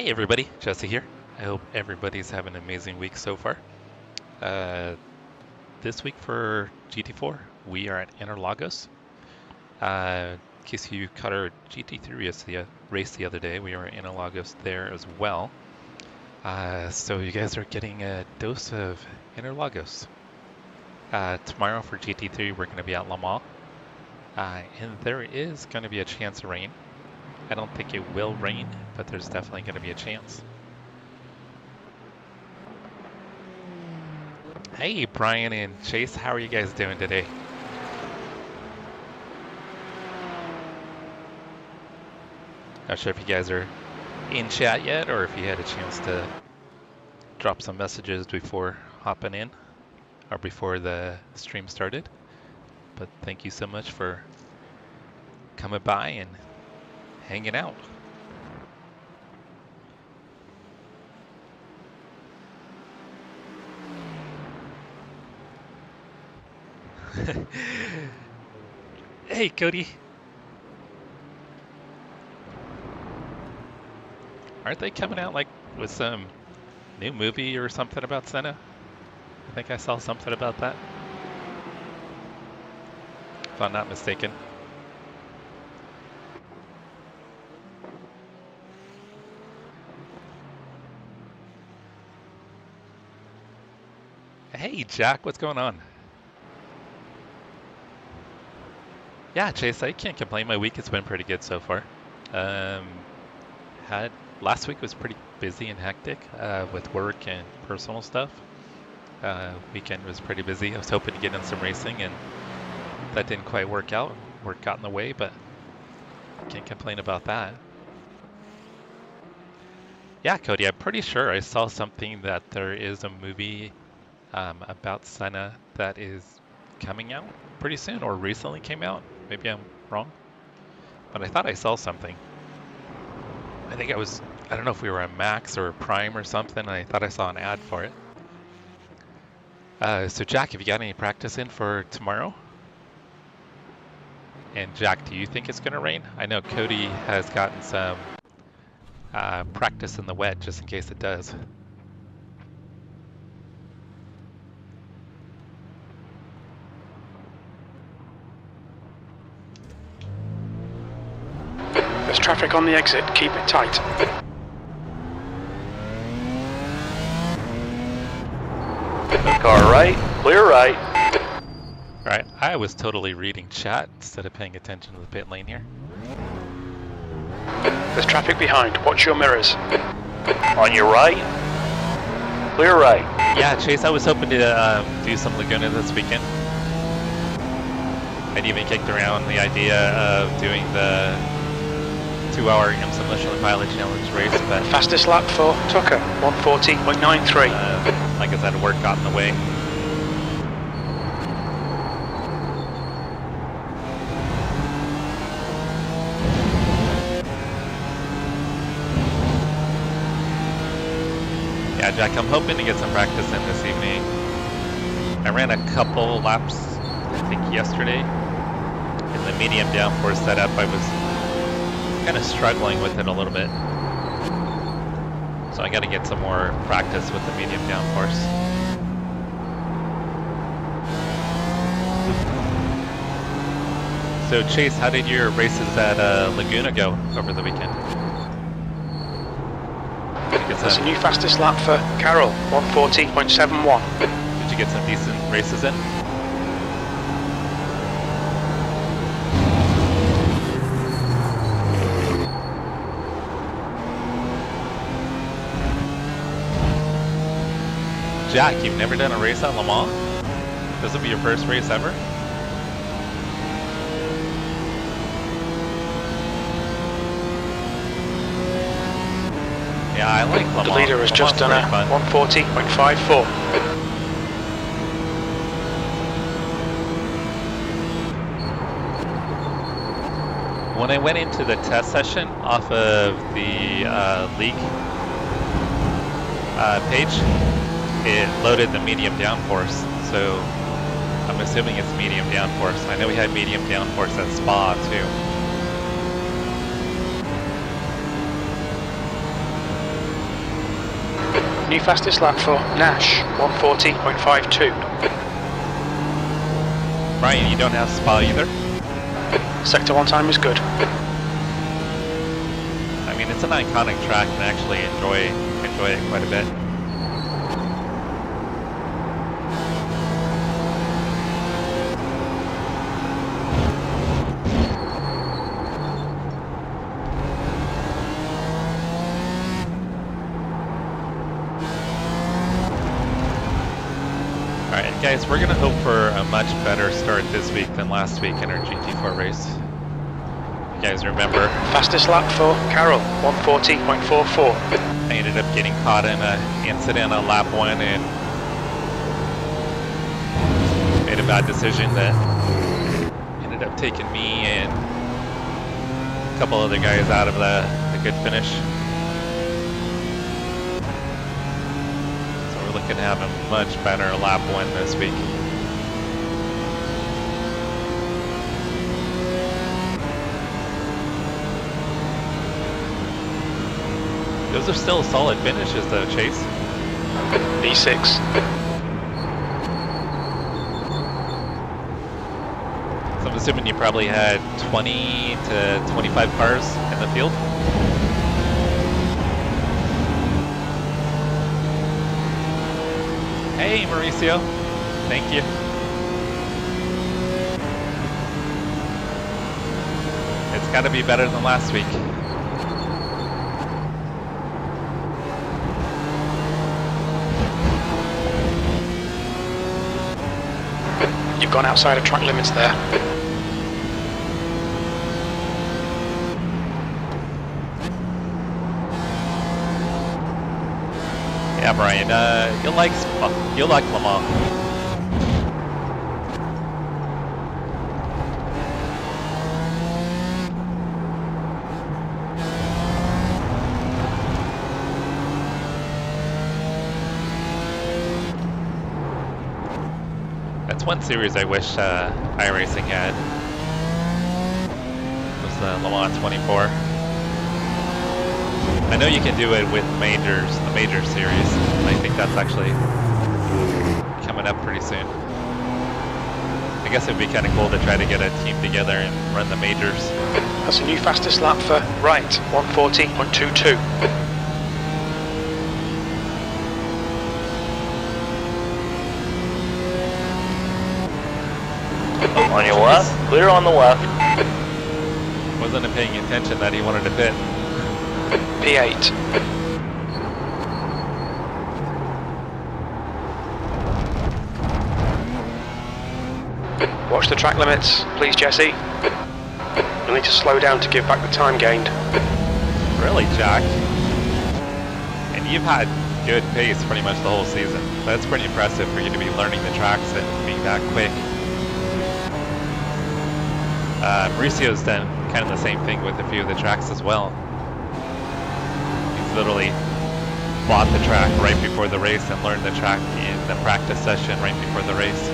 Hey everybody, Jesse here. I hope everybody's having an amazing week so far. This week for GT4, we are at Interlagos. In case you caught our GT3 race the other day, we are at Interlagos there as well. So you guys are getting a dose of Interlagos. Tomorrow for GT3, we're going to be at Le Mans. And there is going to be a chance of rain. I don't think it will rain, but there's definitely going to be a chance. Hey, Brian and Chase, how are you guys doing today? Not sure if you guys are in chat yet, or if you had a chance to drop some messages before hopping in, or before the stream started. But thank you so much for coming by and hanging out. Hey, Cody. Aren't they coming out like with some new movie or something about Senna? I think I saw something about that, if I'm not mistaken. Hey, Jack, what's going on? Yeah, Chase, I can't complain. My week has been pretty good so far. Last week was pretty busy and hectic with work and personal stuff. Weekend was pretty busy. I was hoping to get in some racing, and that didn't quite work out. Work got in the way, but can't complain about that. Yeah, Cody, I'm pretty sure I saw something that there is a movie about Senna that is coming out pretty soon, or recently came out. Maybe I'm wrong, but I thought I saw something. I think I don't know if we were on Max or Prime or something, and I thought I saw an ad for it. So Jack, have you got any practice in for tomorrow? And Jack, do you think it's going to rain? I know Cody has gotten some practice in the wet, just in case it does. There's traffic on the exit, keep it tight. Car right, clear right. Alright, I was totally reading chat instead of paying attention to the pit lane here. There's traffic behind, watch your mirrors. On your right, clear right. Yeah, Chase, I was hoping to do some Laguna this weekend. I'd even kicked around the idea of doing the 2-hour IMSA Michelin Pilot Challenge race, but Fastest lap for Tucker, 140.93. like I said, work got in the way. Yeah, Jack, I'm hoping to get some practice in this evening. I ran a couple laps, I think yesterday, in the medium downforce setup. I was kind of struggling with it a little bit, so I got to get some more practice with the medium downforce. So Chase, how did your races at Laguna go over the weekend? There's a new fastest lap for Carroll, 140.71. Did you get some decent races in? Jack, you've never done a race at Le Mans? This will be your first race ever? Yeah, I like Le Mans. The leader has just done a 140.54. When I went into the test session off of the league page, it loaded the medium downforce, so I'm assuming it's medium downforce. I know we had medium downforce at Spa too. new fastest lap for Nash, 140.52. Brian, you don't have Spa either? Sector 1 time is good. I mean, it's an iconic track and I actually enjoy it quite a bit. Alright guys, we're going to hope for a much better start this week than last week in our GT4 race. You guys remember? Fastest lap for Carroll, 140.44. I ended up getting caught in an incident on lap 1 and made a bad decision that ended up taking me and a couple other guys out of the good finish. So we're looking to have a much better lap 1 this week. Those are still solid finishes though, Chase. B6. So I'm assuming you probably had 20 to 25 cars in the field? Hey Mauricio, thank you. It's got to be better than last week. You've gone outside of track limits there. Yeah, Brian, you'll like Le Mans. That's one series I wish iRacing had. Was the Le Mans 24. I know you can do it with majors, the major series. I think that's actually coming up pretty soon. I guess it would be kind of cool to try to get a team together and run the majors. That's a new fastest lap for Wright, 140.22. On your left, clear on the left. Wasn't paying attention that he wanted to pit. P8. Watch the track limits, please, Jesse. You'll need to slow down to give back the time gained. Really, Jack? And you've had good pace pretty much the whole season. That's pretty impressive for you to be learning the tracks and being that quick. Mauricio's done kind of the same thing with a few of the tracks as well. He's literally bought the track right before the race and learned the track in the practice session right before the race.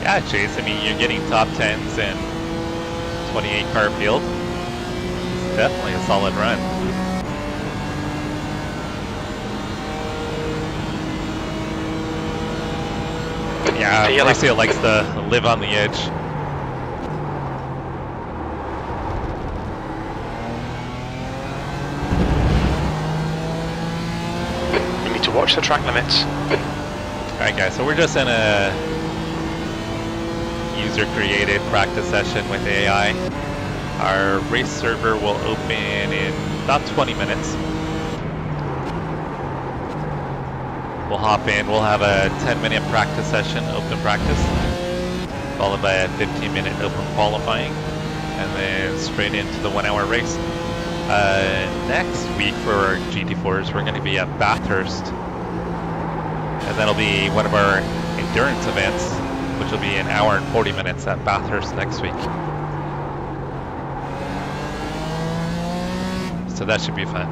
Yeah, Chase, I mean, you're getting top 10s in 28 car field. It's definitely a solid run. Yeah, Mauricio likes to live on the edge. You need to watch the track limits. Alright guys, so we're just in a user-created practice session with AI. Our race server will open in about 20 minutes. We'll hop in, we'll have a 10-minute practice session, open practice, followed by a 15-minute open qualifying, and then straight into the 1-hour race. Next week for our GT4s, we're going to be at Bathurst, and that'll be one of our endurance events, which will be an hour and 40 minutes at Bathurst next week. So that should be fun.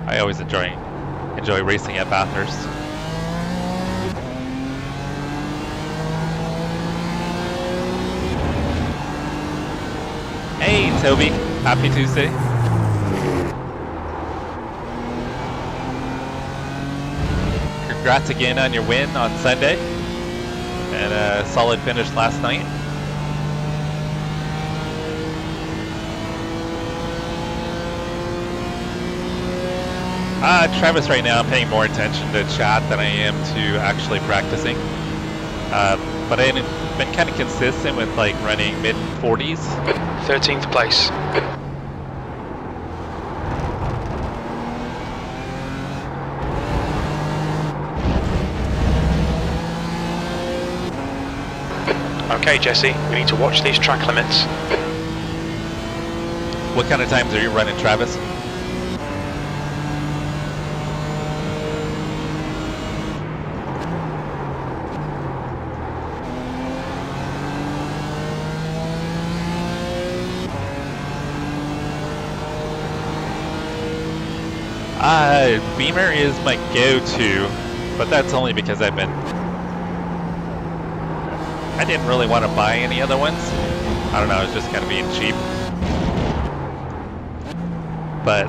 I always enjoy racing at Bathurst. Hey Toby, happy Tuesday. Congrats again on your win on Sunday and a solid finish last night. Travis, right now I'm paying more attention to chat than I am to actually practicing. But I've been kind of consistent with like running mid-40s. 13th place. Okay, Jesse, we need to watch these track limits. What kind of times are you running, Travis? Beamer is my go-to, but that's only because I didn't really want to buy any other ones. I don't know, I was just kind of being cheap. But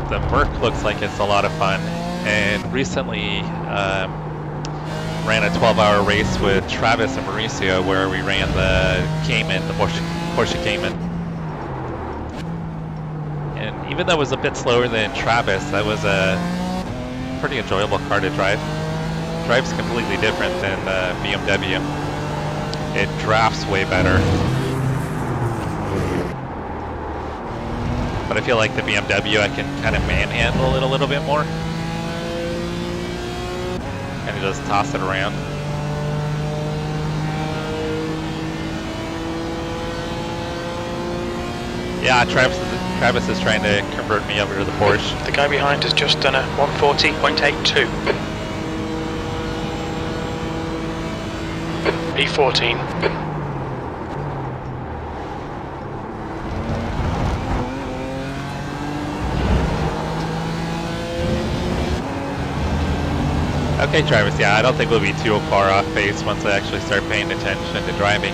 the Merc looks like it's a lot of fun, and recently ran a 12-hour race with Travis and Mauricio where we ran the Cayman, the Porsche Cayman. And even though it was a bit slower than Travis, that was a pretty enjoyable car to drive. Drives completely different than the BMW. It drafts way better. But I feel like the BMW, I can kind of manhandle it a little bit more. And just toss it around. Yeah, Travis is trying to convert me over to the Porsche. The guy behind has just done a 140.82. P14. Okay, Travis, yeah, I don't think we'll be too far off pace once I actually start paying attention to driving.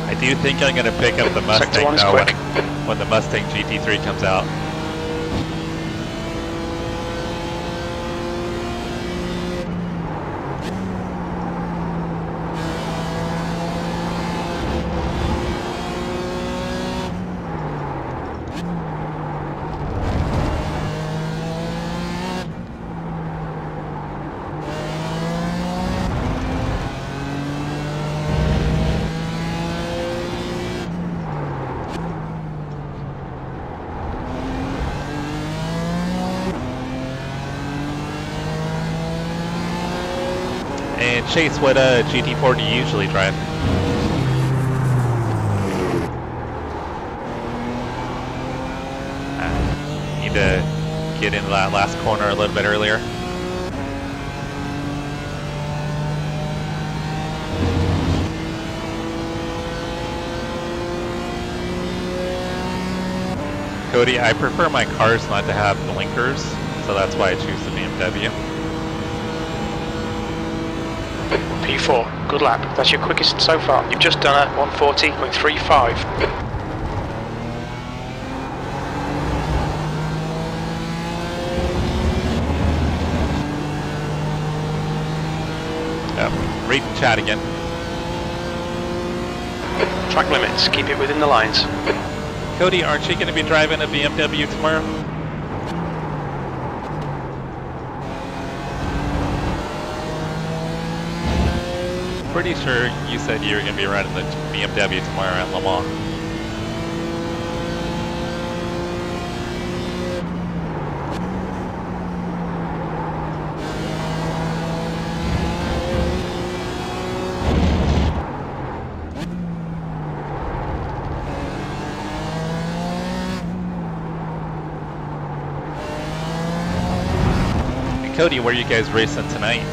I do think I'm going to pick up the Mustang though when the Mustang GT3 comes out. Chase, what GT4 do you usually drive? Need to get into that last corner a little bit earlier. Cody, I prefer my cars not to have blinkers, so that's why I choose the BMW. P4, good lap. That's your quickest so far. You've just done a 140.35. Yep. reading chat again. Track limits, keep it within the lines. Cody, aren't you going to be driving a BMW tomorrow? Pretty sure you said you were going to be riding the BMW tomorrow at Le Mans. And Cody, where are you guys racing tonight?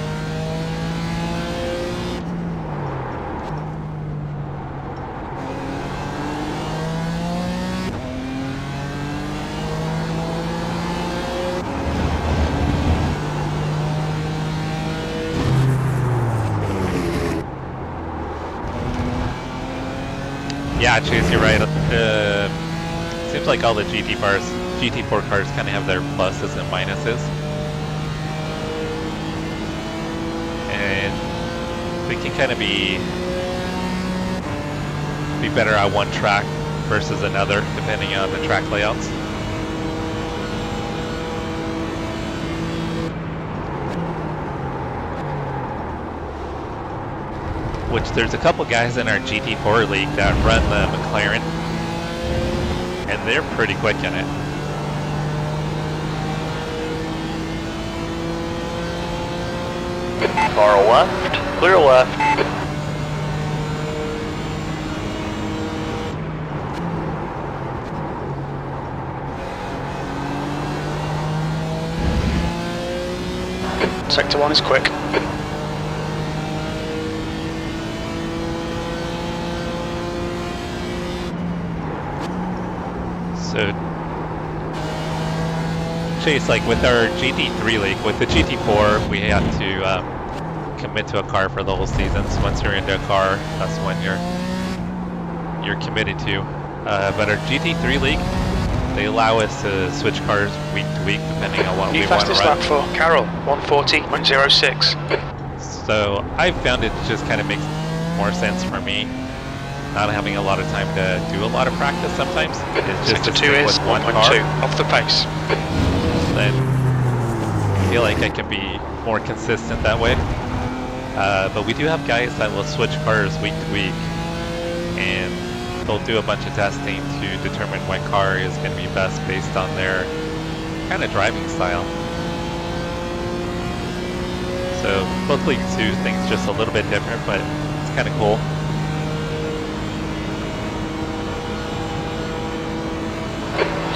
Yeah, Chase, you're right. Seems like all the GT4 cars kind of have their pluses and minuses. And they can kind of be better at one track versus another, depending on the track layouts. Which there's a couple guys in our GT4 league that run the McLaren, and they're pretty quick in it. Car left, clear left. Sector 1 is quick. So, Chase, like with our GT3 league, with the GT4, we had to commit to a car for the whole season. So once you're into a car, that's when you're committed to. But our GT3 league, they allow us to switch cars week to week depending on what we want to fastest run. lap for Carroll, 140.06. So I found it just kind of makes more sense for me. Not having a lot of time to do a lot of practice sometimes. It's just Sector to 2 stick is with one 1.2 car. off the pace. Then I feel like I can be more consistent that way. But we do have guys that will switch cars week to week, and they'll do a bunch of testing to determine what car is going to be best based on their kind of driving style. So both leagues do things just a little bit different, but it's kind of cool.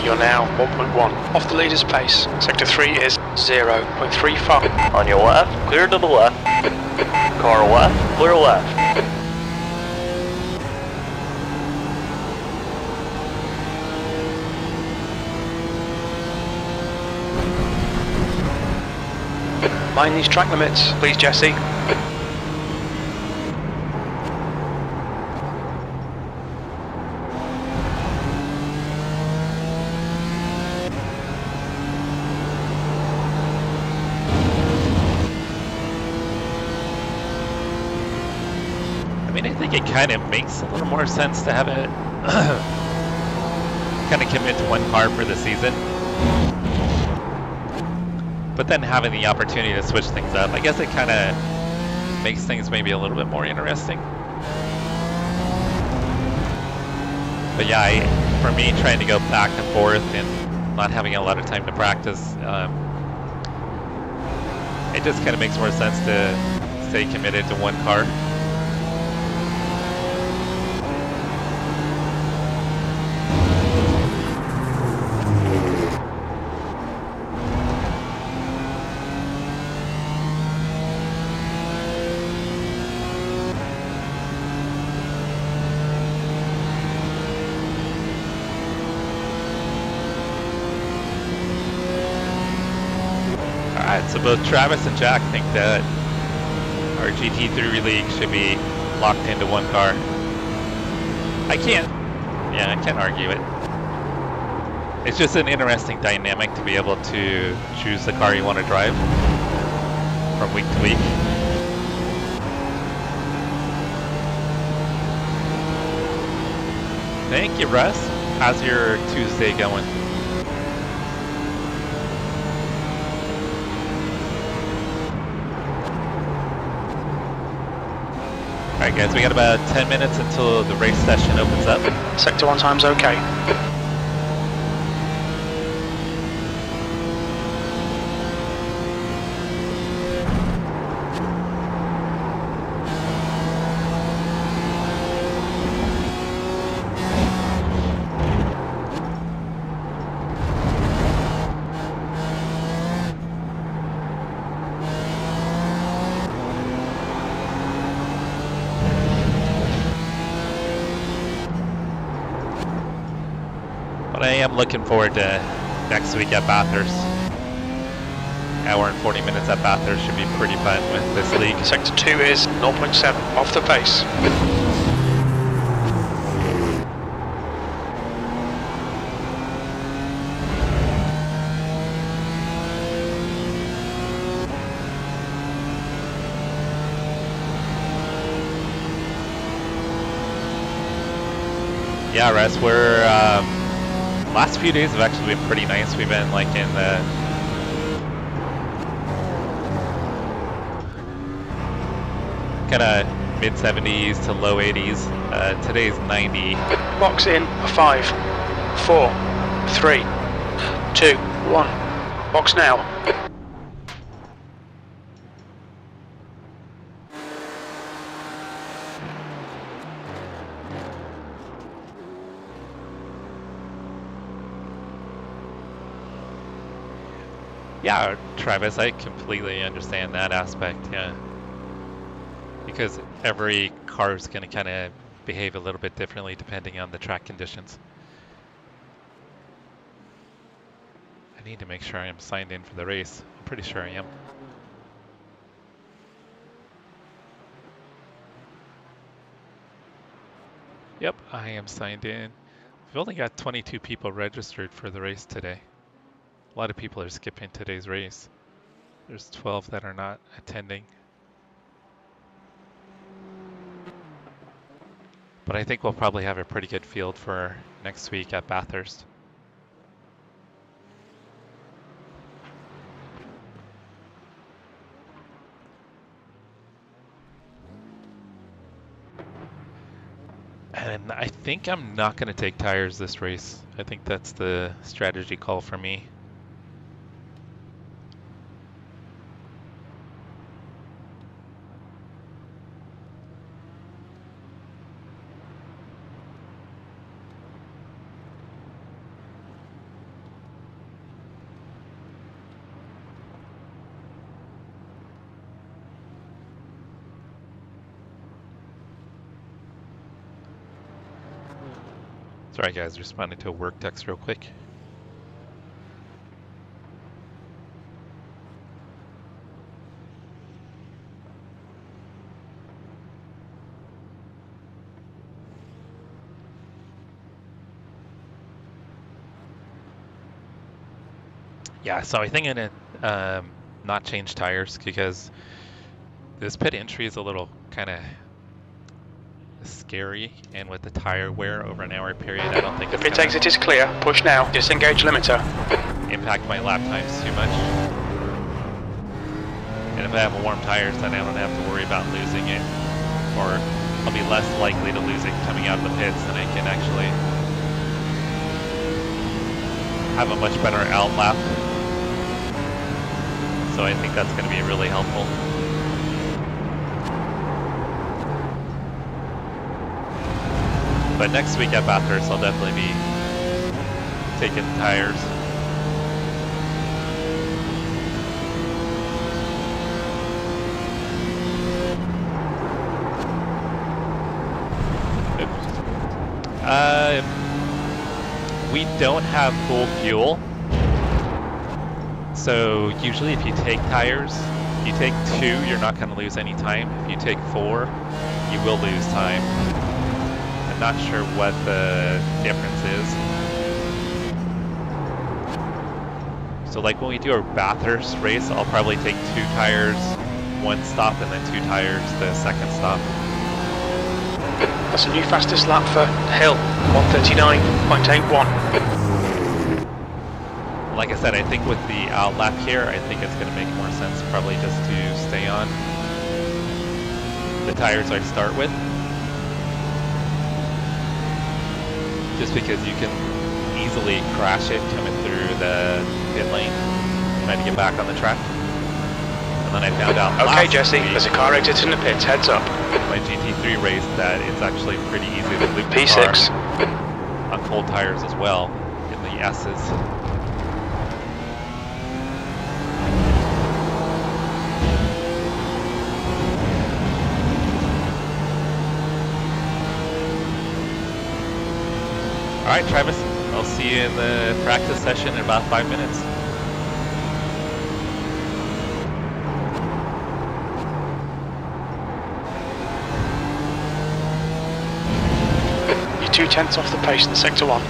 You're now 1.1 off the leader's pace. Sector 3 is 0.35. On your left, clear to the left. Car left, clear left. Mind these track limits, please, Jesse. I think it kind of makes a little more sense to have it kind of commit to one car for the season, but then having the opportunity to switch things up, I guess it kind of makes things maybe a little bit more interesting. But yeah, for me, trying to go back and forth and not having a lot of time to practice, it just kind of makes more sense to stay committed to one car. So both Travis and Jack think that our GT3 league should be locked into one car. I can't argue it. It's just an interesting dynamic to be able to choose the car you want to drive from week to week. Thank you, Russ. How's your Tuesday going? Alright guys, we got about 10 minutes until the race session opens up. Sector 1 time's okay. But I am looking forward to next week at Bathurst. Hour and 40 minutes at Bathurst should be pretty fun with this league. Sector 2 is 0.7 off the pace. Yeah, Russ, we're last few days have actually been pretty nice. We've been like in the kind of mid 70s to low 80s. Today's 90. Box in 5, 4, 3, 2, 1. Box now. Yeah, Travis, I completely understand that aspect, yeah. Because every car is going to kind of behave a little bit differently depending on the track conditions. I need to make sure I am signed in for the race. I'm pretty sure I am. Yep, I am signed in. We've only got 22 people registered for the race today. A lot of people are skipping today's race. There's 12 that are not attending. But I think we'll probably have a pretty good field for next week at Bathurst. And I think I'm not going to take tires this race. I think that's the strategy call for me. Sorry guys, responding to a work text real quick. Yeah, so I think I'm gonna not change tires because this pit entry is a little kind of scary, and with the tire wear over an hour period, I don't think The it's pit gonna exit is clear. Push now. Disengage limiter. impact my lap times too much. And if I have warm tires, then I don't have to worry about losing it, or I'll be less likely to lose it coming out of the pits, and I can actually have a much better out lap. So I think that's going to be really helpful. But next week at Bathurst, I'll definitely be taking tires. We don't have full fuel. So usually if you take tires, you take 2, you're not going to lose any time. If you take 4, you will lose time. I'm not sure what the difference is. So like when we do our Bathurst race, I'll probably take 2 tires, 1 stop, and then 2 tires the second stop. That's a new fastest lap for Hill, 1:39.81. Like I said, I think with the out lap here, I think it's going to make more sense probably just to stay on the tires I start with. Just because you can easily crash it coming through the pit lane, trying to get back on the track. And then I found out Okay, Jesse, there's a car exit in the pits, heads up. My GT3 race that it's actually pretty easy to loop the P6. car on cold tires as well in the S's. All right, Travis, I'll see you in the practice session in about 5 minutes. You're 2/10 off the pace in sector 1.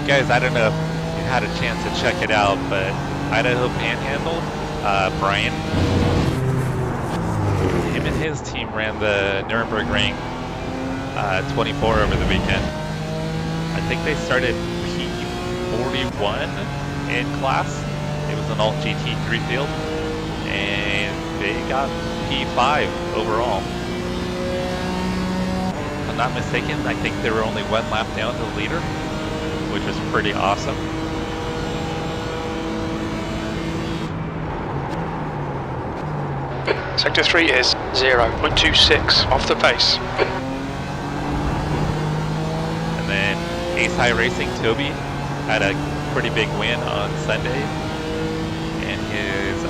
Guys, I don't know if you had a chance to check it out, but Idaho Panhandle, Brian, him and his team ran the Nürburgring Ring 24 over the weekend. I think they started P41 in class. It was an alt GT3 field, and they got P5 overall. If I'm not mistaken, I think they were only one lap down to the leader, which was pretty awesome. Sector 3 is 0.26 off the pace. And then Ace iRacing Toby had a pretty big win on Sunday in his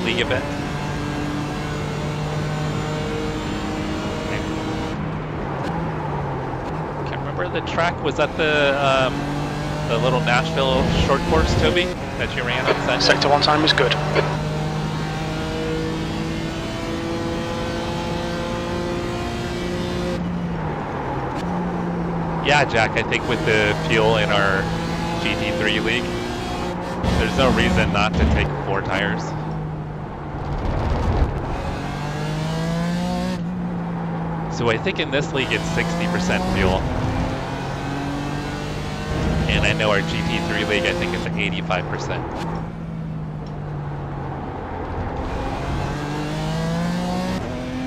league event. The track was at the little Nashville short course, Toby, that you ran on Sunday. Sector 1 time is good. Yeah, Jack, I think with the fuel in our GT3 league, there's no reason not to take 4 tires. So I think in this league it's 60% fuel. And I know our GT3 league, I think it's 85%.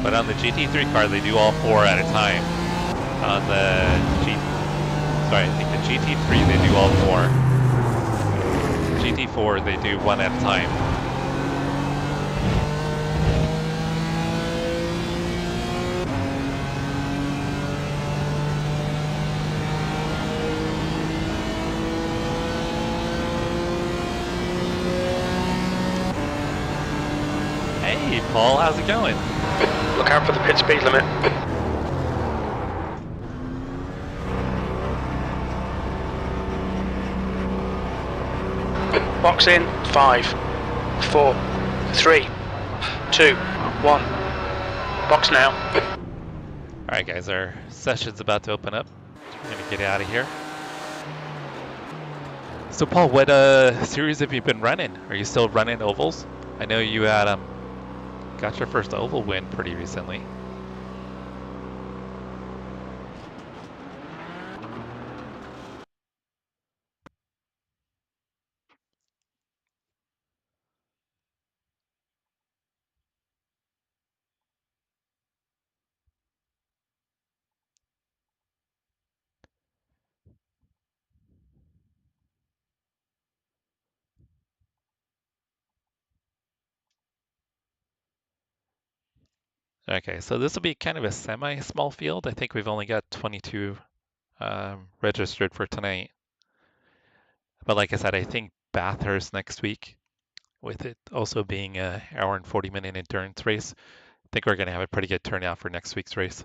But on the GT3 car, they do all 4 at a time. On the I think the GT3, they do all 4. GT4, they do 1 at a time. Hey, Paul, how's it going? Look out for the pit speed limit. Box in, 5, 4, 3, 2, 1. Box now. Alright guys, our session's about to open up. We're gonna get out of here. So Paul, what series have you been running? Are you still running ovals? I know you had got your first oval win pretty recently. Okay, so this will be kind of a semi-small field. I think we've only got 22 registered for tonight. But like I said, I think Bathurst next week with it also being an hour and 40-minute endurance race, I think we're going to have a pretty good turnout for next week's race.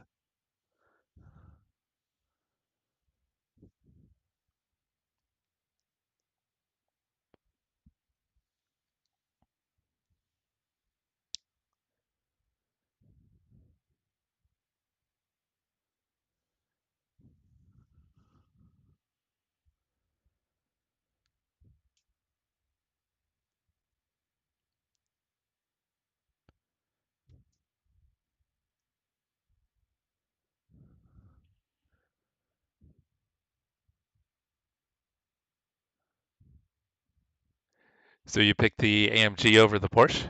So you picked the AMG over the Porsche?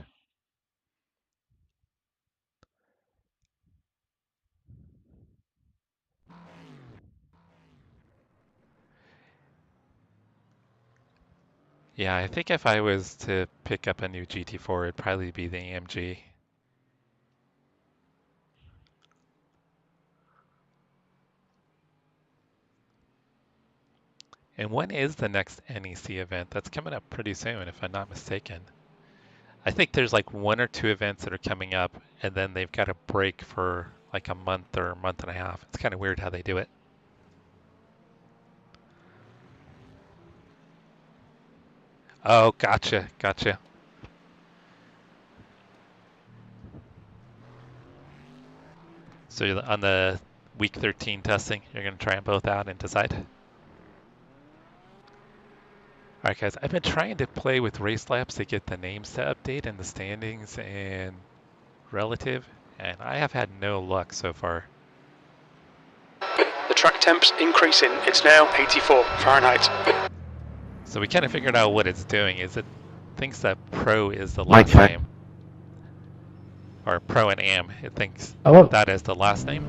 Yeah, I think if I was to pick up a new GT4, it'd probably be the AMG. And when is the next NEC event? That's coming up pretty soon, if I'm not mistaken. I think there's like 1 or 2 events that are coming up, and then they've got a break for like a month or a month and a half. It's kind of weird how they do it. Oh, gotcha, gotcha. So you're on the week 13 testing, you're going to try them both out and decide? All right, guys, I've been trying to play with race labs to get the names to update and the standings and relative, and I have had no luck so far. The track temp's increasing. It's now 84 Fahrenheit. So we kind of figured out what it's doing. Is it thinks that Pro is the last name, or Pro and Am. It thinks that is the last name.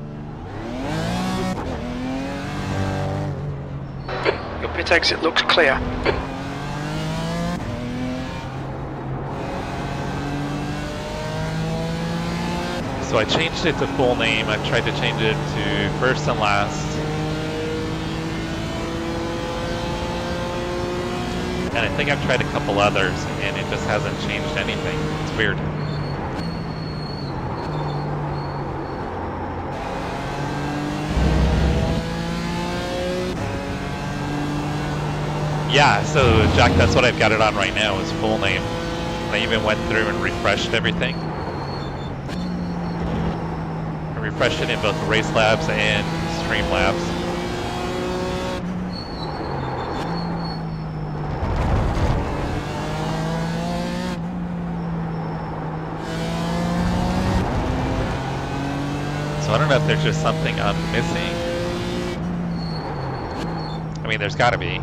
Your pit exit looks clear. So I changed it to full name. I've tried to change it to first and last. And I think I've tried a couple others, and it just hasn't changed anything. It's weird. Yeah, so Jack, that's what I've got it on right now, is full name. I even went through and refreshed everything. I refreshed it in both Race Labs and Stream Labs. So I don't know if there's just something I'm missing. I mean, there's gotta be.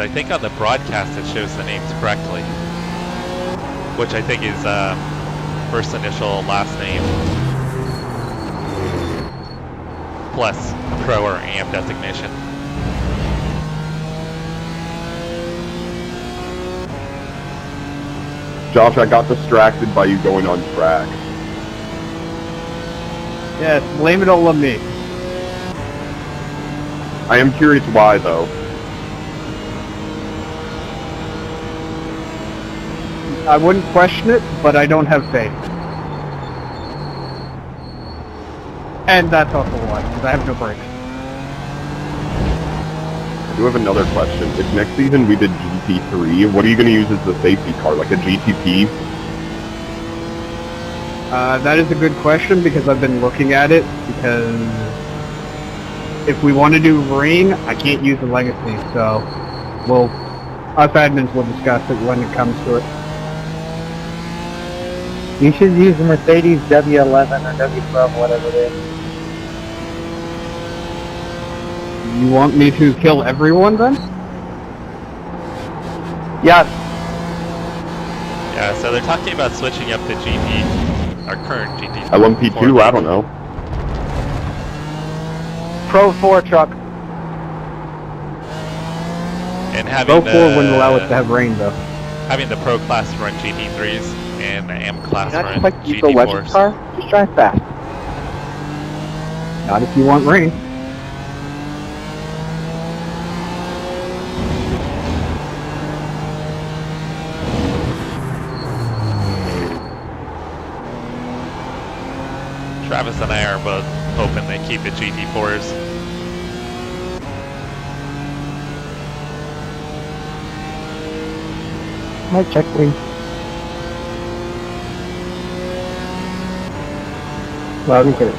I think on the broadcast it shows the names correctly, which I think is first initial, last name, plus Pro or Am designation. Josh, I got distracted by you going on track. Yes, blame it all on me. I am curious why, though. I wouldn't question it, but I don't have faith. And that's also why, because I have no brakes. I do have another question. If next season we did GT3, what are you going to use as the safety car, like a GTP? That is a good question, because I've been looking at it, because if we want to do Ring, I can't use the Legacy, so us admins will discuss it when it comes to it. You should use the Mercedes W11 or W12, whatever it is. You want me to kill everyone then? Yes. Yeah, so they're talking about switching up the GT, our current GT. LMP2, I don't know. Pro 4 truck. And having Pro 4 wouldn't allow us to have rain though. Having the Pro class run GT3s and the M class Not run just like you go legend GT4s. car, just drive fast. Not if you want rain. Chris and I are both hoping they keep the GT4s. Might check, please. Loud and clear.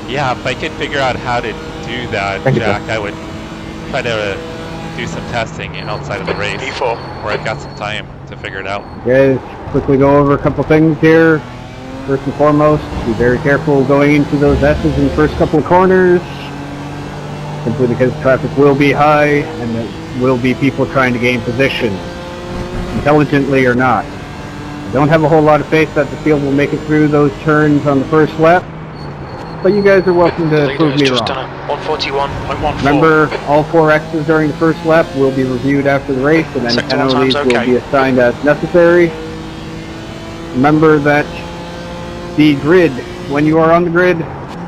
Yeah, if I could figure out how to do that, Thank you, Jack, I would try to do some testing outside of the race, P4. where I've got some time to figure it out. Guys, quickly go over a couple things here. First and foremost, be very careful going into those S's in the first couple of corners, simply because traffic will be high and there will be people trying to gain position, intelligently or not. I don't have a whole lot of faith that the field will make it through those turns on the first lap, but you guys are welcome to Leader prove has me just wrong. done a 141.14. Remember, all 4 X's during the first lap will be reviewed after the race, and any Sector one penalties time's will okay. be assigned as necessary. Remember that the grid, when you are on the grid,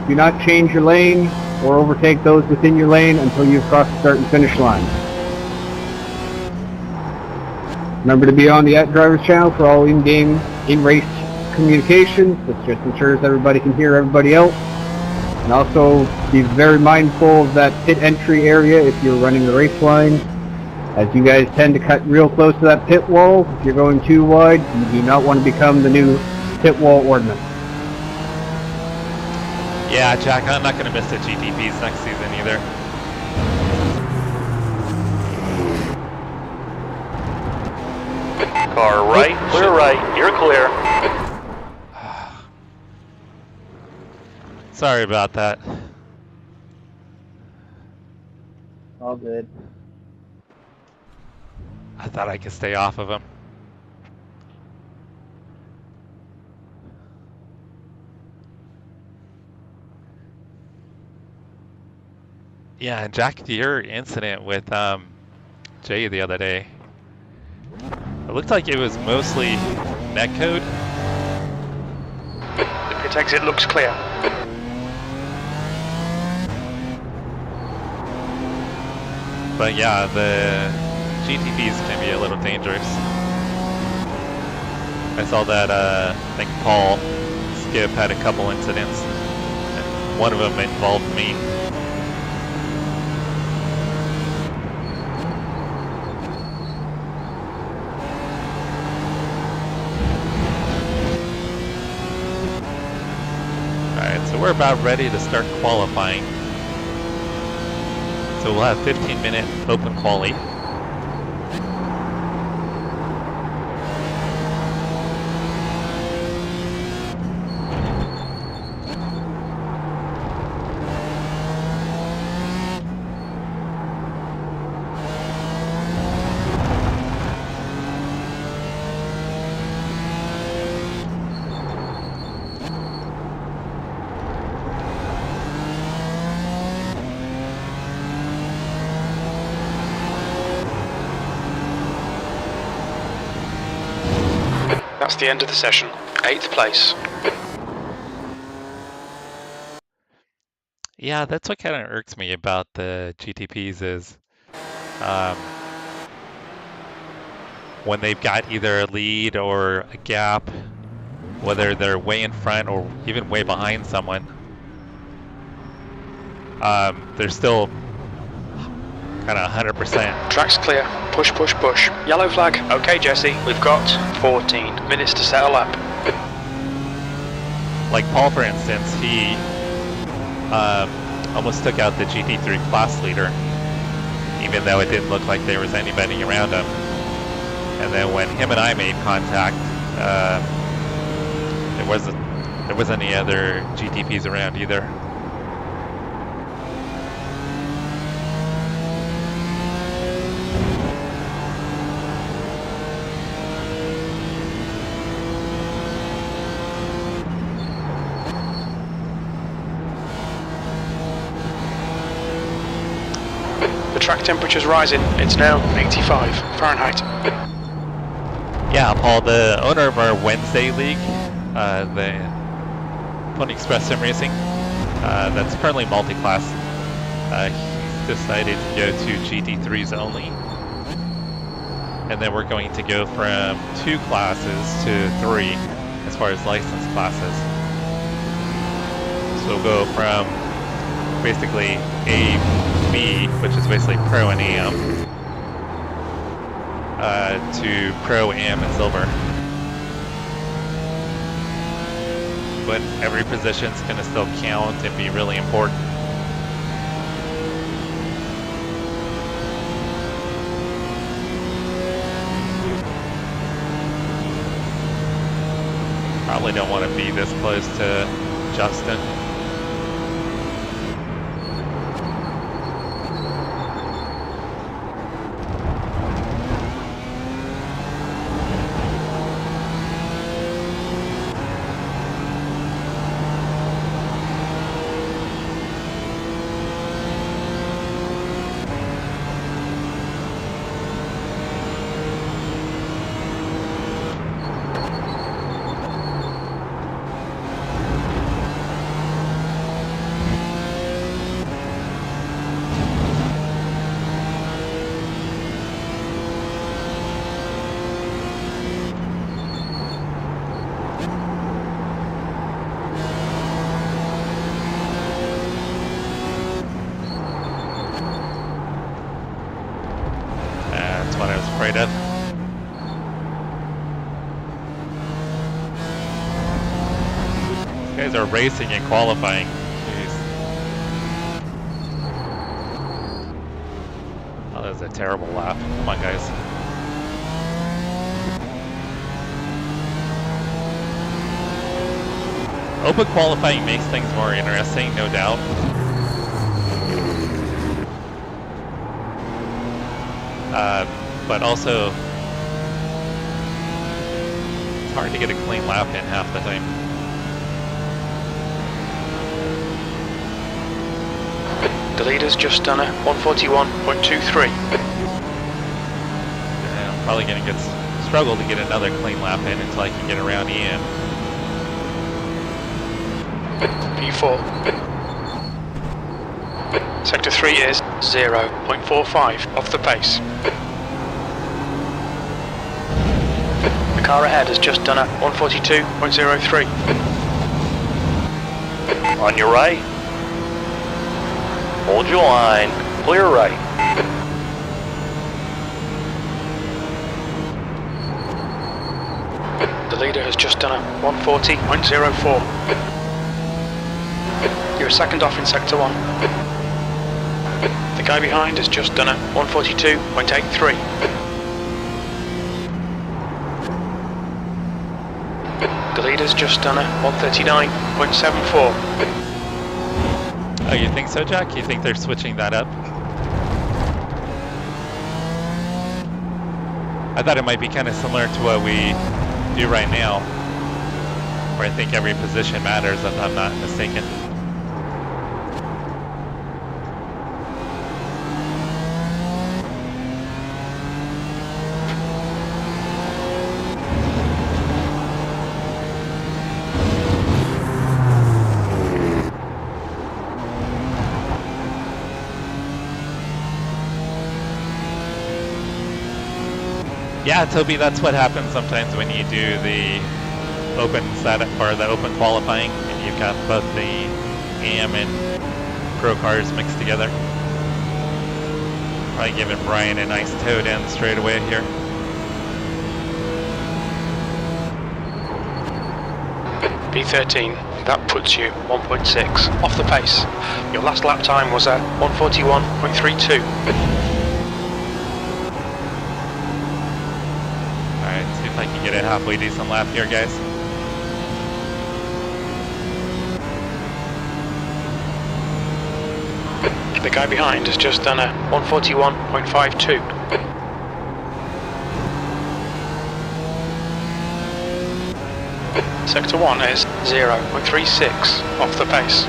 do not change your lane or overtake those within your lane until you've crossed the start and finish line. Remember to be on the @drivers channel for all in-game, in-race communications. This just ensures everybody can hear everybody else. And also be very mindful of that pit entry area if you're running the race line, as you guys tend to cut real close to that pit wall. If you're going too wide, you do not want to become the new pit wall ordinance. Yeah, Jack, I'm not going to miss the GTPs next season either. Car right, clear right, you're clear. Sorry about that. All good. I thought I could stay off of him. Yeah, and Jack, your incident with Jay the other day, it looked like it was mostly netcode. The pit exit looks clear. But yeah, the GTPs can be a little dangerous. I saw that, I think Paul Skip had a couple incidents, and one of them involved me. Alright, so we're about ready to start qualifying. So we'll have 15-minute open quali. That's the end of the session. 8th place. Yeah, that's what kind of irks me about the GTPs is when they've got either a lead or a gap, whether they're way in front or even way behind someone, they're still kind of 100%. Track's clear. Push, push, push. Yellow flag. Okay, Jesse. We've got 14 minutes to settle up. Like Paul, for instance, he almost took out the GT3 class leader, even though it didn't look like there was anybody around him. And then when him and I made contact, there wasn't any other GTPs around either. The track temperature's rising. It's now 85 Fahrenheit. Yeah, Paul, the owner of our Wednesday league, the Pony Express Sim Racing, that's currently multi-class, he's decided to go to GT3s only. And then we're going to go from 2 classes to 3 as far as license classes. you'll go from basically A, B, which is basically Pro and AM, to Pro, AM, and Silver. But every position's going to still count and be really important. Probably don't want to be this close to Justin. That's what I was afraid of. These guys are racing and qualifying. Jeez. Oh, that was a terrible lap. Come on, guys. Open qualifying makes things more interesting, no doubt. But also, it's hard to get a clean lap in half the time. The leader's just done a 141.23. And I'm probably going to struggle to get another clean lap in until I can get around Ian. P4. Sector 3 is 0.45 off the pace. The car ahead has just done a 142.03. On your right. Hold your line. Clear right. The leader has just done a 140.04. You're a second off in Sector 1. The guy behind has just done a 142.83. The leader's just done a 139.74. Oh, you think so, Jack? You think they're switching that up? I thought it might be kind of similar to what we do right now, where I think every position matters, if I'm not mistaken. Yeah, Toby, that's what happens sometimes when you do the open setup or the open qualifying and you've got both the AM and Pro cars mixed together. Probably giving Brian a nice toe down straight away here. P13, that puts you 1.6 off the pace. Your last lap time was at 141.32. I can get a halfway decent lap here, guys. The guy behind has just done a 141.52. Sector 1 is 0.36 off the pace.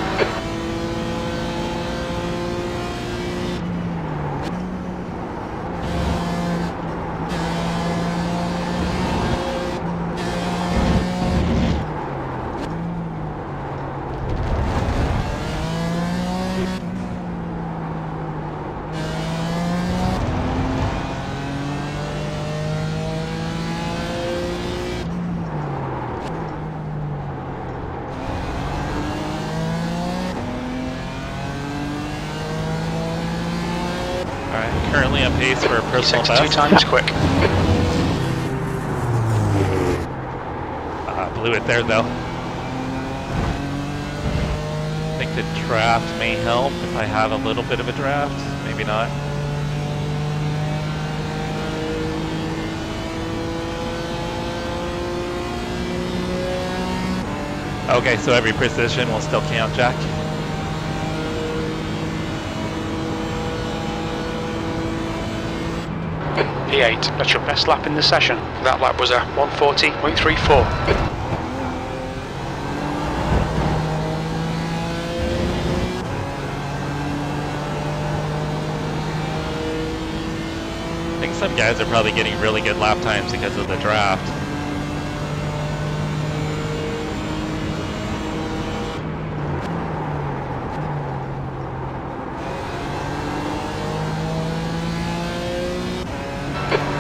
currently on pace for a personal Sector 2 best. time is quick. Blew it there though. I think the draft may help if I have a little bit of a draft. Maybe not. Okay, so every position will still count, Jack. P8, that's your best lap in the session. That lap was a 140.34. I think some guys are probably getting really good lap times because of the draft.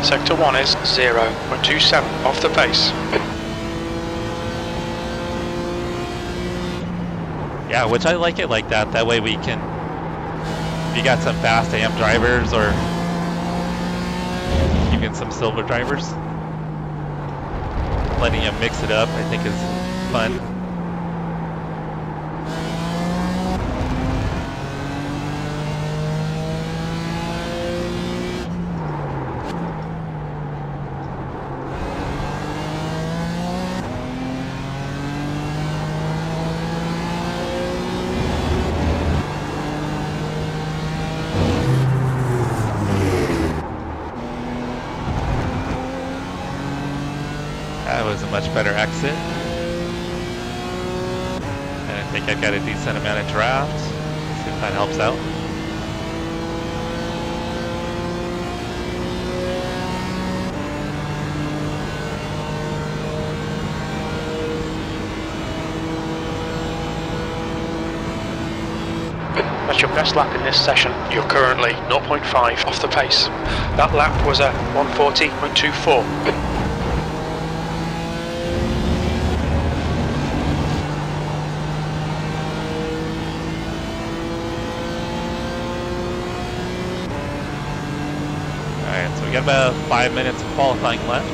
Sector 1 is 0.27 off the pace. Yeah, which I like it like that. That way we can, if you got some fast AM drivers or even some silver drivers, letting them mix it up I think is fun. That was a much better exit. And I think I've got a decent amount of draft. See if that helps out. That's your best lap in this session. You're currently 0.5 off the pace. That lap was a 140.24. Alright, so we got about 5 minutes of qualifying left.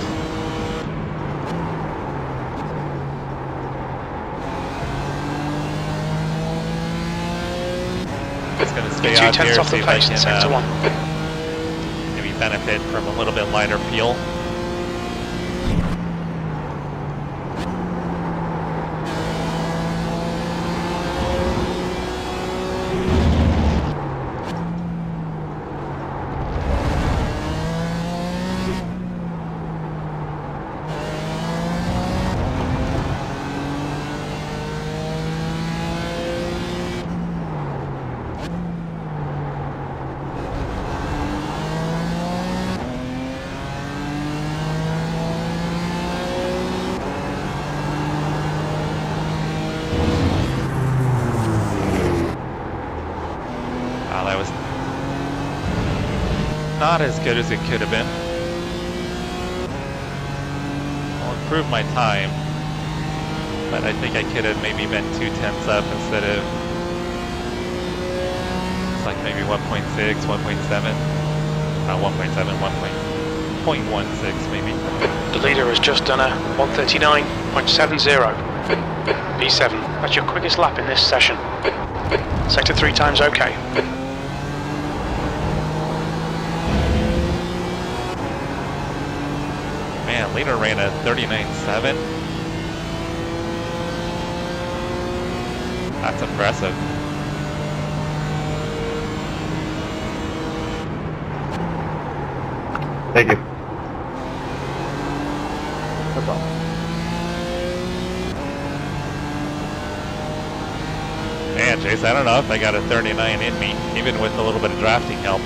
Just going to stay out here, off see the if I pace in can sector 1. maybe benefit from a little bit lighter fuel. That was not as good as it could have been. I'll improve my time, but I think I could have maybe been 2/10 up instead of, it's like maybe 1.6, 1.7, not 1.7, 1.16 maybe. The leader has just done a 139.70. P7, that's your quickest lap in this session. Sector 3 time's okay. Man, leader ran a 39.7. That's impressive. Thank you. No problem. Man, Jace, I don't know if I got a 39 in me, even with a little bit of drafting help.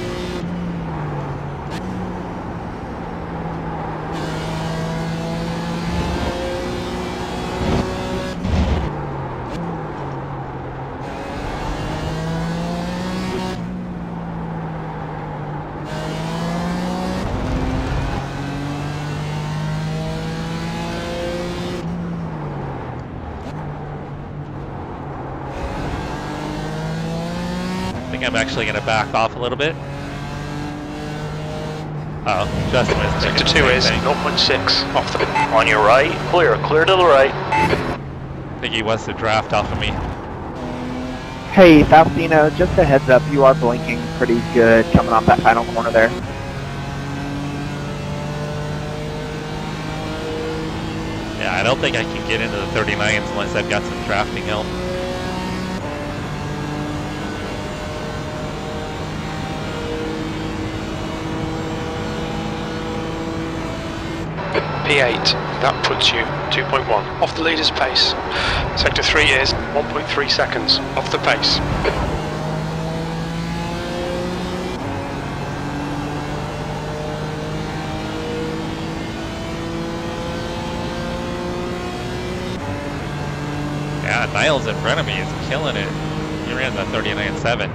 I think I'm actually going to back off a little bit. Oh, Justin was thinking Sector the 2 same is thing. 0.6 off the... On your right, clear to the right. I think he wants to draft off of me. Hey, Faustino, just a heads up, you are blinking pretty good coming off that final corner there. Yeah, I don't think I can get into the 39s unless I've got some drafting help. P8, that puts you 2.1 off the leader's pace. Sector 3 is 1.3 seconds off the pace. Yeah, Niles in front of me is killing it. He ran the 39.7.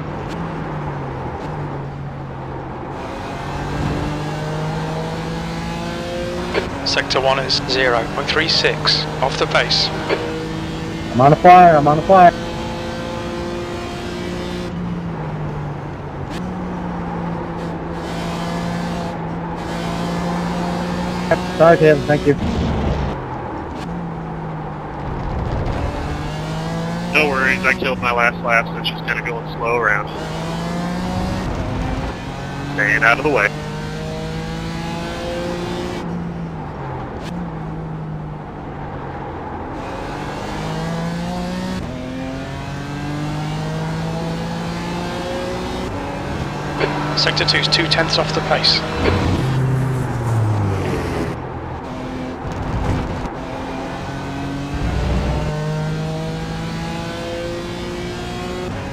Sector 1 is 0.36 off the pace. I'm on a flyer, I'm on a flyer. Sorry, Tim, thank you. No worries, I killed my last lap, so it's just kind of going slow around. Staying out of the way. Sector 2 is 0.2 off the pace.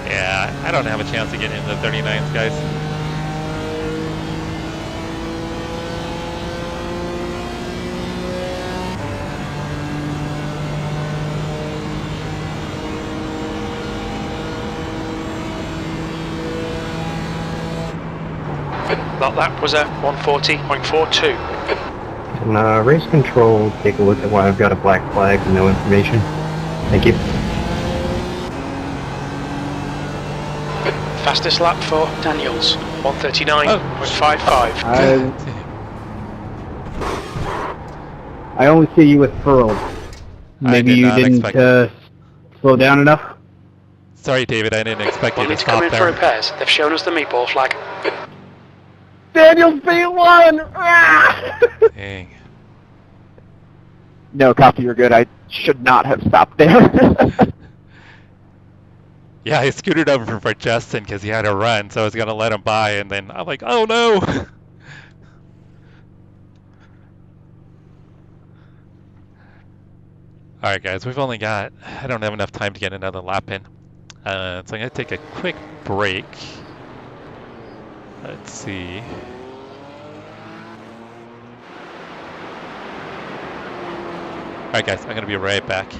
Yeah, I don't have a chance to get into the 39s, guys. That lap was a 140.42. Can race control take a look at why I've got a black flag and no information? Thank you. Fastest lap for Daniels, 139.55. I only see you with furled. Maybe did you not didn't expect slow down enough? Sorry, David, I didn't expect you We'll to need to come stop in for there. repairs. They've shown us the meatball flag. Daniel's P1! Dang. No, copy, you're good. I should not have stopped there. Yeah, I scooted over for Justin because he had a run, so I was going to let him by, and then I'm like, oh no! Alright guys, we've only got, I don't have enough time to get another lap in. So I'm going to take a quick break. Let's see. Alright guys, I'm going to be right back.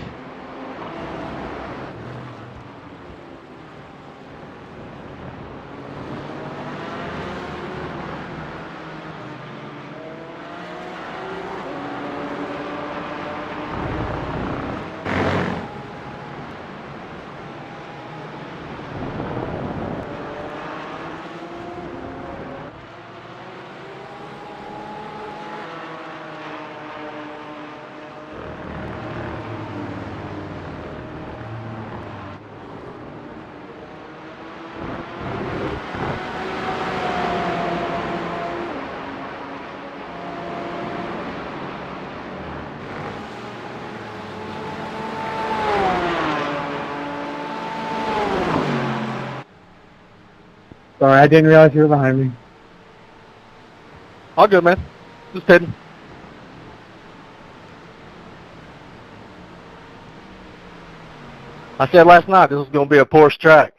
Sorry, I didn't realize you were behind me. All good, man. Just kidding. I said last night this was going to be a Porsche track.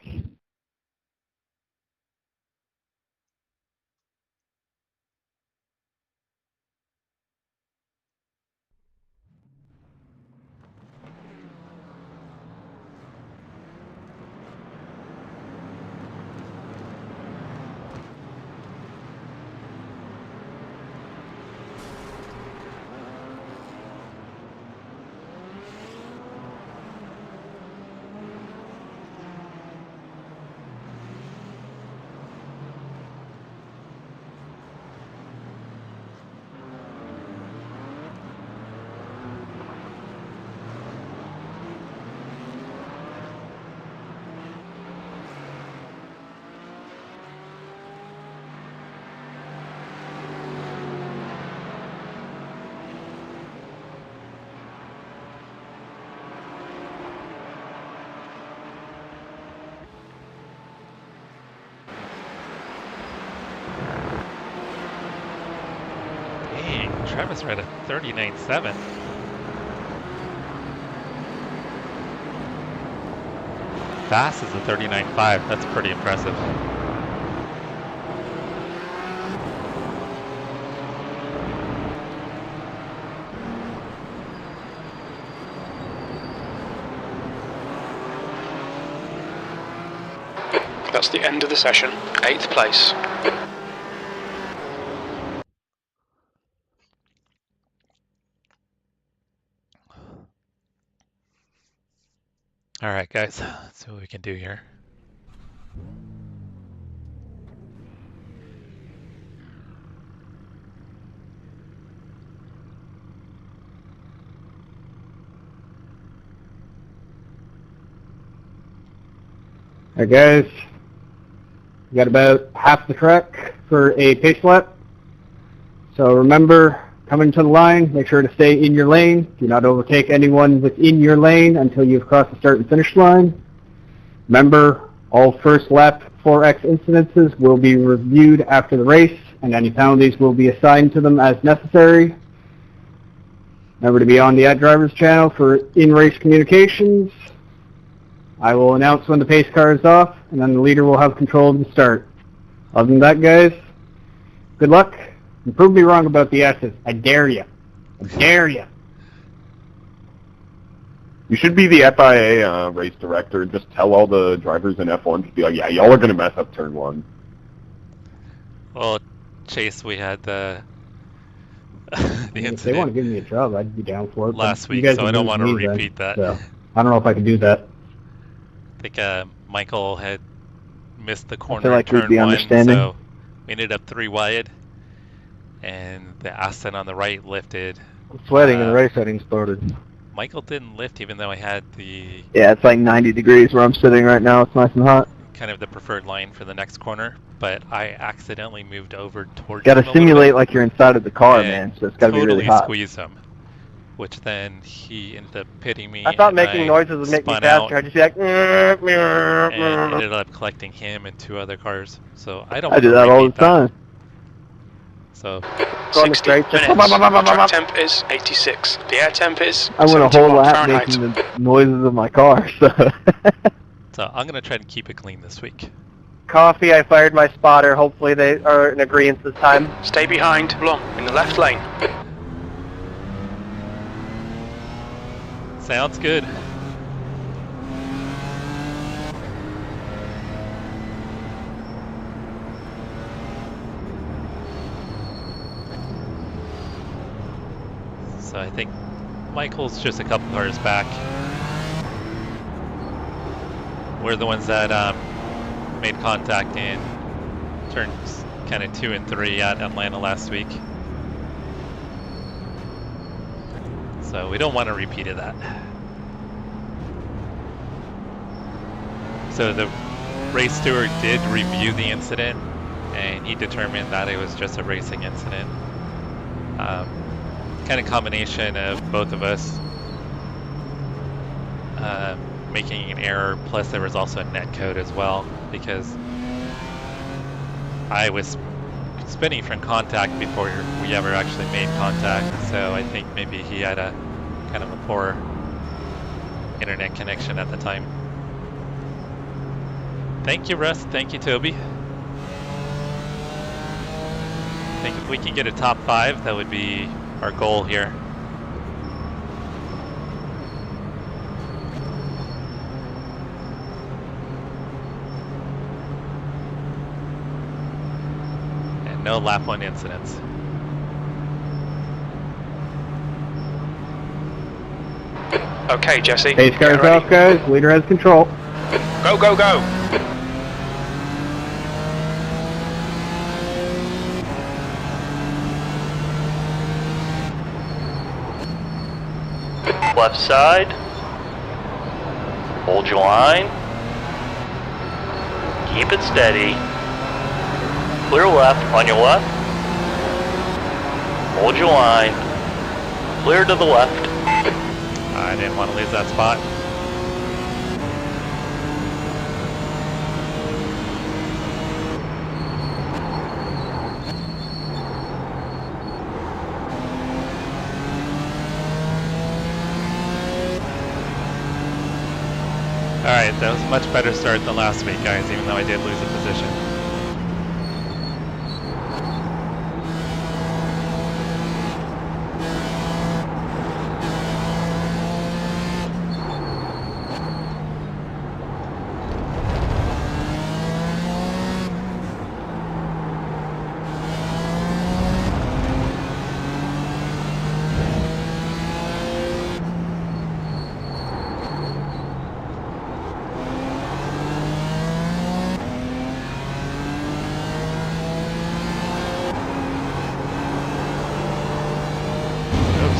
Travis read a 39.7. Bass is a 39.5. That's pretty impressive. That's the end of the session. 8th place. All right, guys, let's see what we can do here. Alright guys, we got about half the track for a pace lap. So remember, coming to the line, make sure to stay in your lane. Do not overtake anyone within your lane until you've crossed the start and finish line. Remember, all first lap 4X incidences will be reviewed after the race, and any penalties will be assigned to them as necessary. Remember to be on the @drivers channel for in-race communications. I will announce when the pace car is off, and then the leader will have control of the start. Other than that, guys, good luck. And prove me wrong about the S's. I dare you. I dare you. You should be the FIA race director. Just tell all the drivers in F1 to be like, yeah, y'all are going to mess up turn 1. Well, Chase, we had the If they want to give me a job, I'd be down for it. last you week, guys so I would don't lose want to me then, repeat that. so I don't know if I could do that. I think Michael had missed the corner feel like in we'd turn be 1, understanding. so we ended up 3 wide, and the Aston on the right lifted. I'm sweating and the race setting started. Michael didn't lift even though I had the Yeah, it's like 90 degrees where I'm sitting right now. It's nice and hot. kind of the preferred line for the next corner, but I accidentally moved over towards Got him to a little simulate bit like you're inside of the car, and man. So it's got to be really totally hot. squeezed him, which then he ended up pitting me. I thought and making noises would make me spun out faster. I'd just be like, and ended up collecting him and 2 other cars. So I don't I want do to that all the repeat that. time. So Go on the 60 straight, just minutes. pop, pop, pop, pop, Track pop. temp is 86. The air temp is I went a whole 71 lap Fahrenheit. making the noises of my car. So I'm gonna try to keep it clean this week. Coffee, I fired my spotter. Hopefully they are in agreement this time. Stay behind Blum in the left lane. Sounds good. So I think Michael's just a couple cars back. We're the ones that made contact in turns kind of 2 and 3 at Atlanta last week. So we don't want to repeat of that. So the race steward did review the incident, and he determined that it was just a racing incident. Kind of combination of both of us making an error, plus there was also a net code as well, because I was spinning from contact before we ever actually made contact, so I think maybe he had a kind of a poor internet connection at the time. Thank you, Russ. Thank you, Toby. I think if we can get a top 5, that would be our goal here. And no lap 1 incidents. Okay, Jesse. Pace car's get ready. off, guys. Leader has control. Go, go, go. Left side. Hold your line. Keep it steady. Clear left on your left. Hold your line. Clear to the left. I didn't want to lose that spot. That was a much better start than last week, guys, even though I did lose a position.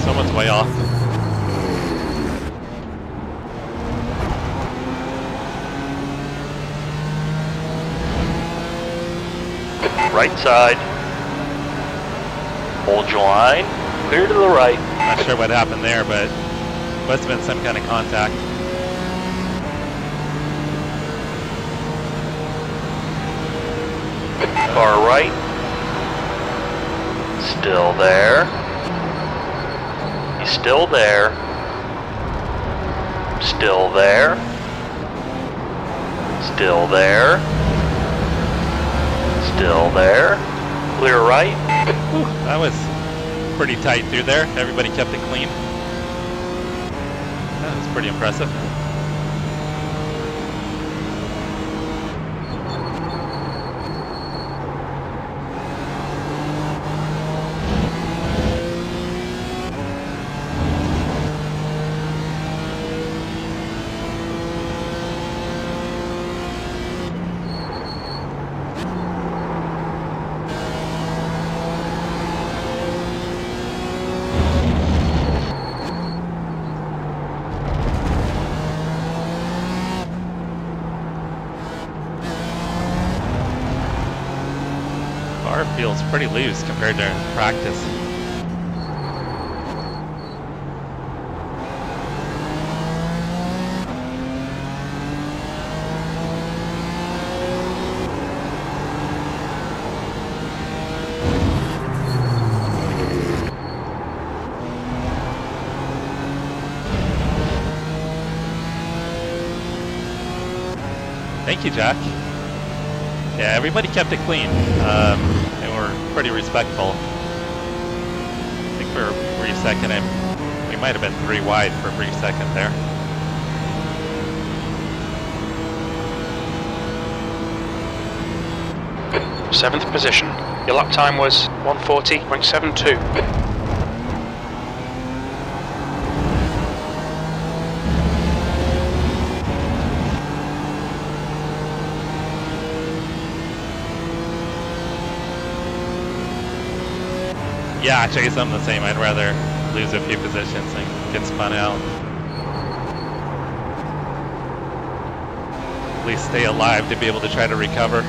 Someone's way off. Right side. Hold your line. Clear to the right. Not sure what happened there, but must have been some kind of contact. Car right. Still there. He's still there. Still there. Still there. Still there. Clear right. Whew, that was pretty tight through there. Everybody kept it clean. That was pretty impressive. Car feels pretty loose compared to practice. Thank you, Jack. Yeah, everybody kept it clean. They were pretty respectful. I think we were 3 second and we might have been 3 wide for a brief second there. Seventh position. Your lap time was 1:40.72. Yeah, Chase, I'm the same. I'd rather lose a few positions and get spun out. At least stay alive to be able to try to recover.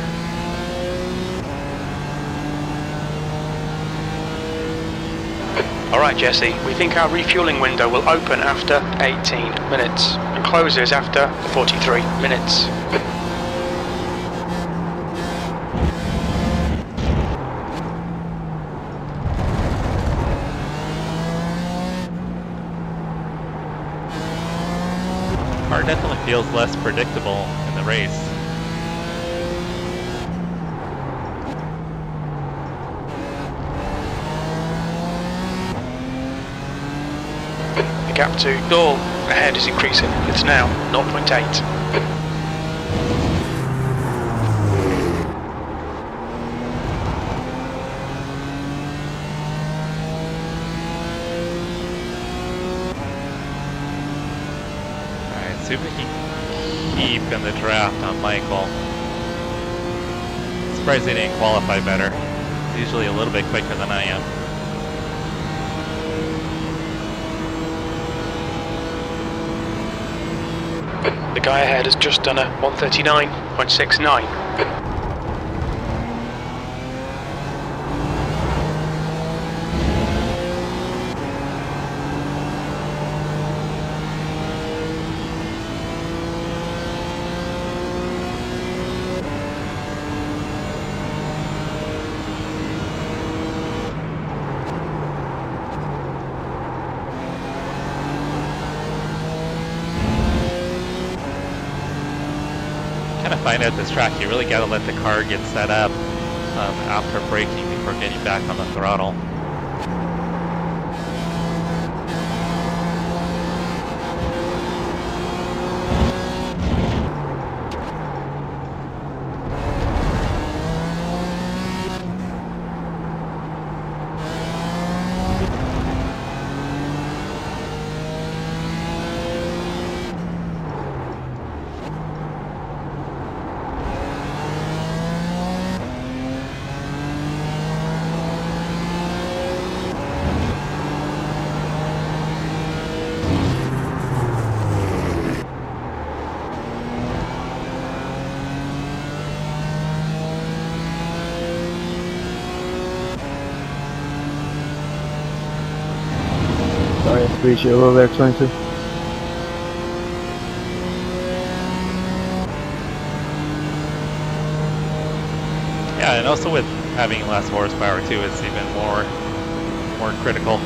Alright Jesse, we think our refueling window will open after 18 minutes and closes after 43 minutes. Car definitely feels less predictable in the race. The gap to Dahl ahead is increasing. It's now 0.8. See if we can keep in the draft on Michael. Surprised they didn't qualify better. He's usually a little bit quicker than I am. The guy ahead has just done a 1:39.69. find out this track, you really got to let the car get set up after braking before getting back on the throttle. Sorry, I squeezed you a little there, 22. Yeah, and also with having less horsepower too, it's even more critical.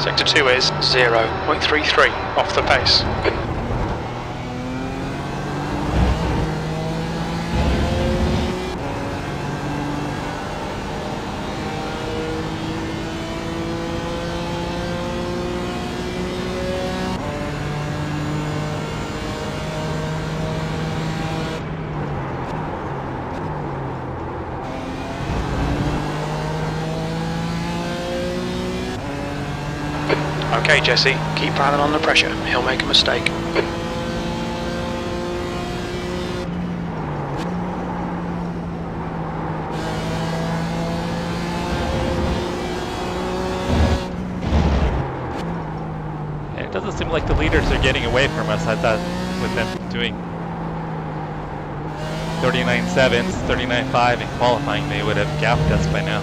Sector 2 is 0.33 off the pace. Okay, Jesse, keep piling on the pressure. He'll make a mistake. Yeah, it doesn't seem like the leaders are getting away from us. I thought with them doing 39.7s, 39.5 in qualifying, they would have gapped us by now.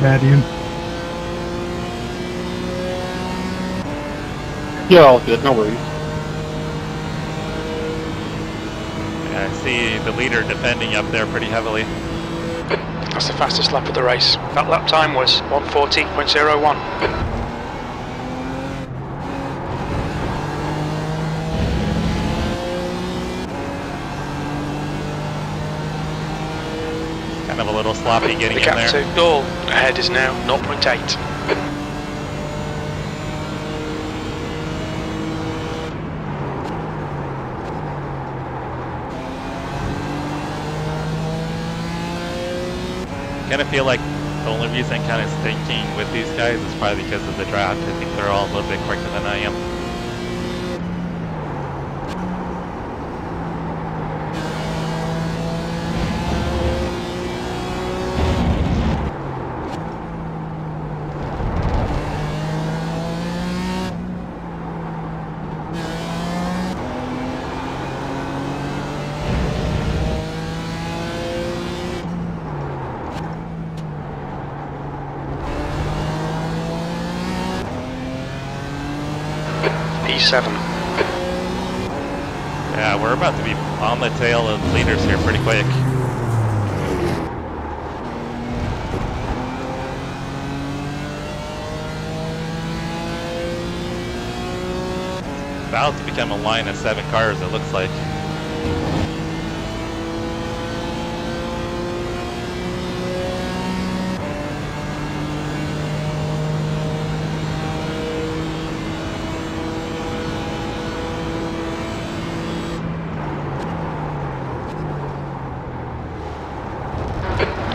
Bad, Ian. Yeah, all good, no worries. Yeah, I see the leader defending up there pretty heavily. That's the fastest lap of the race. That lap time was 1:40.01. Kind of a little sloppy getting The in gap there. to Dahl ahead is now 0.8. Kind of feel like the only reason I'm kind of sticking with these guys is probably because of the draft. I think they're all a little bit quicker than I am. P7. Yeah, we're about to be on the tail of leaders here pretty quick. About to become a line of 7 cars, it looks like.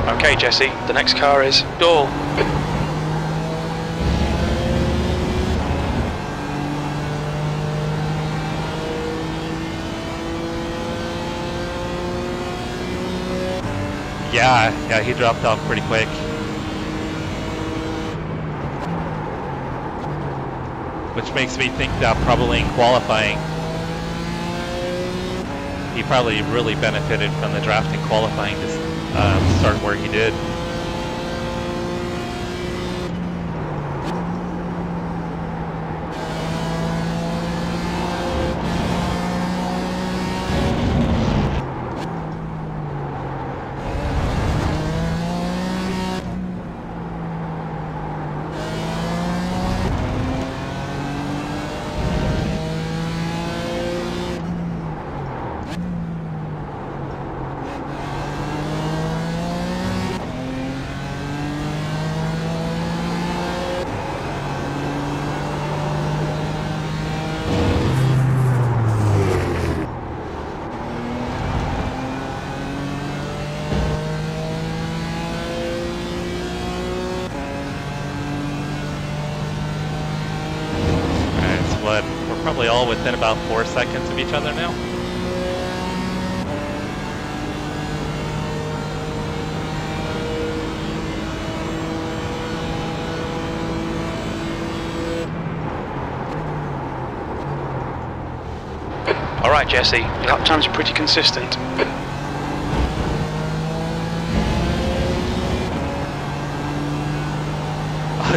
Okay, Jesse, the next car is Dahl. Yeah, he dropped off pretty quick. Which makes me think that probably in qualifying, he probably really benefited from the drafting qualifying to start where he did. We're probably all within about 4 seconds of each other now. All right, Jesse, your lap times are pretty consistent.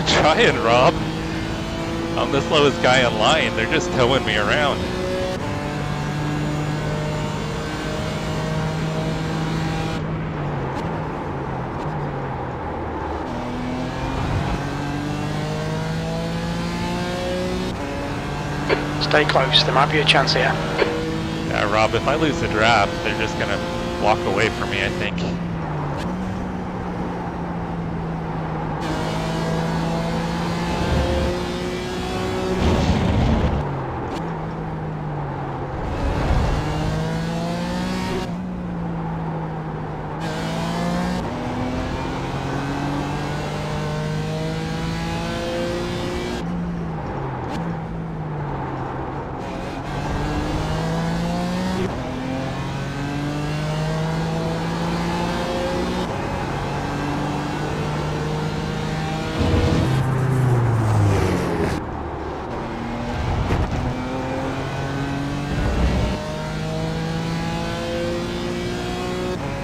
Trying, Rob. I'm the slowest guy in line. They're just towing me around. Stay close, there might be a chance here. Yeah, Rob, if I lose the draft, they're just going to walk away from me, I think.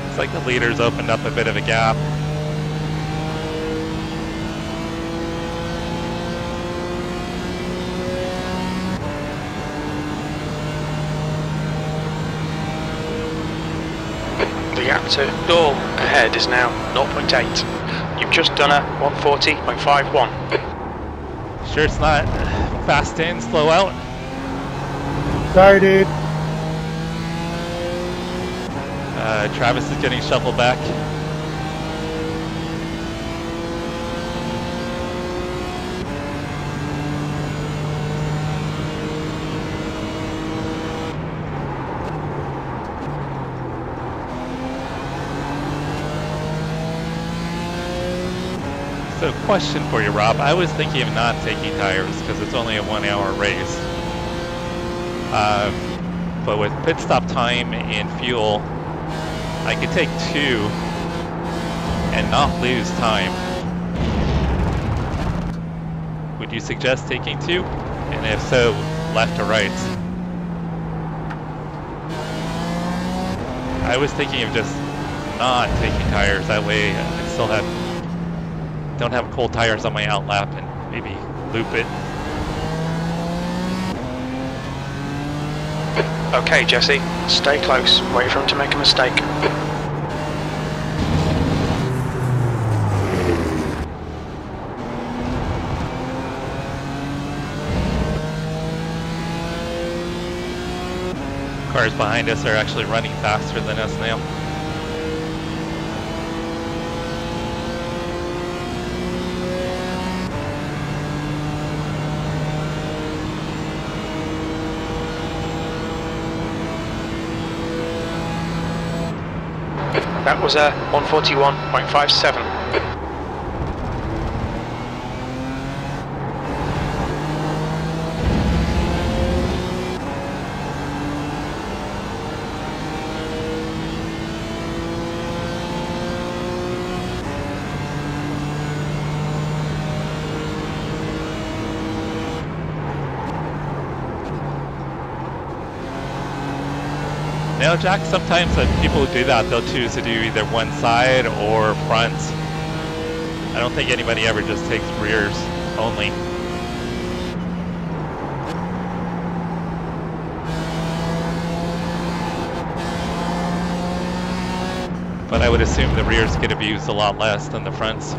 It's like the leaders opened up a bit of a gap. The gap to Dahl ahead is now 0.8. You've just done a 140.51. Sure it's not fast in, slow out. Sorry, dude. Travis is getting shuffled back. So question for you, Rob. I was thinking of not taking tires because it's only a 1 hour race. But with pit stop time and fuel, I could take 2 and not lose time. Would you suggest taking 2? And if so, left or right? I was thinking of just not taking tires. That way I still don't have cold tires on my outlap and maybe loop it. Okay, Jesse, stay close. Wait for him to make a mistake. Cars behind us are actually running faster than us now. That was a 141.57. No, Jack, sometimes people who do that, they'll choose to do either one side or front. I don't think anybody ever just takes rears only. But I would assume the rears get abused a lot less than the fronts.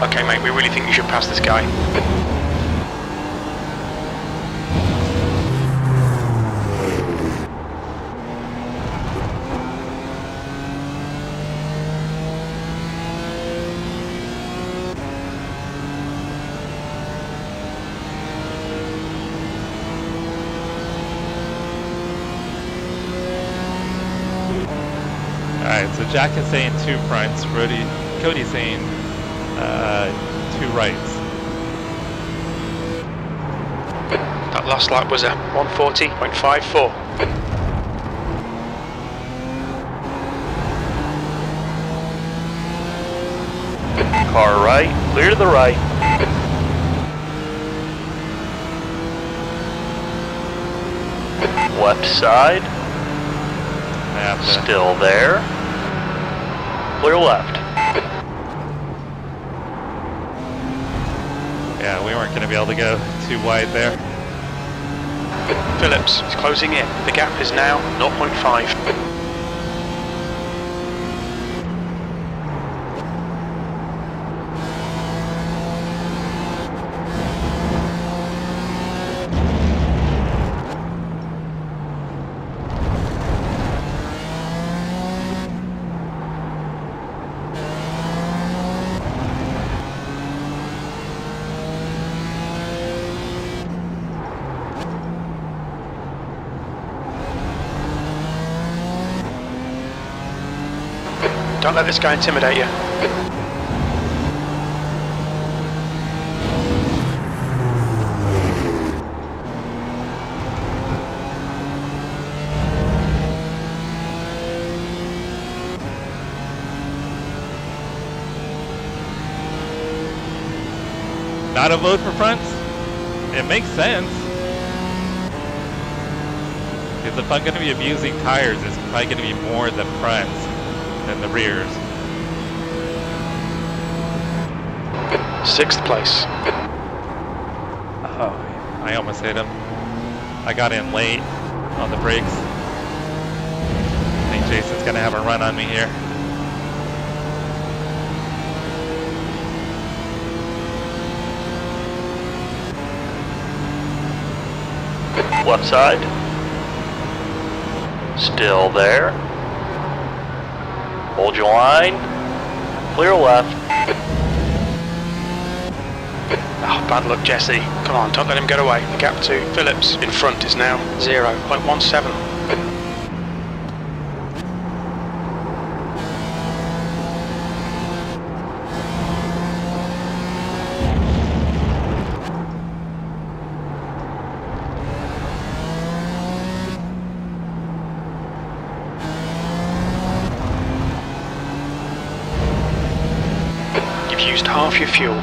Okay, mate, we really think you should pass this guy. Alright, so Jack is saying 2 fronts, Cody's saying 2 rights. That last lap was a 140.54. Car right, clear to the right. Left side, still there. Clear left. Yeah, we weren't going to be able to go too wide there. Phillips is closing in. The gap is now 0.5. Don't let this guy intimidate you. Not a vote for fronts? It makes sense. Because if I'm going to be abusing tires, it's probably going to be more the fronts than the rears. 6th place. Oh, I almost hit him. I got in late on the brakes. I think Jason's gonna have a run on me here. Left side, still there. Hold your line, clear left. Oh, bad luck, Jesse. Come on, don't let him get away. The gap to Phillips in front is now 0.17. You've used half your fuel.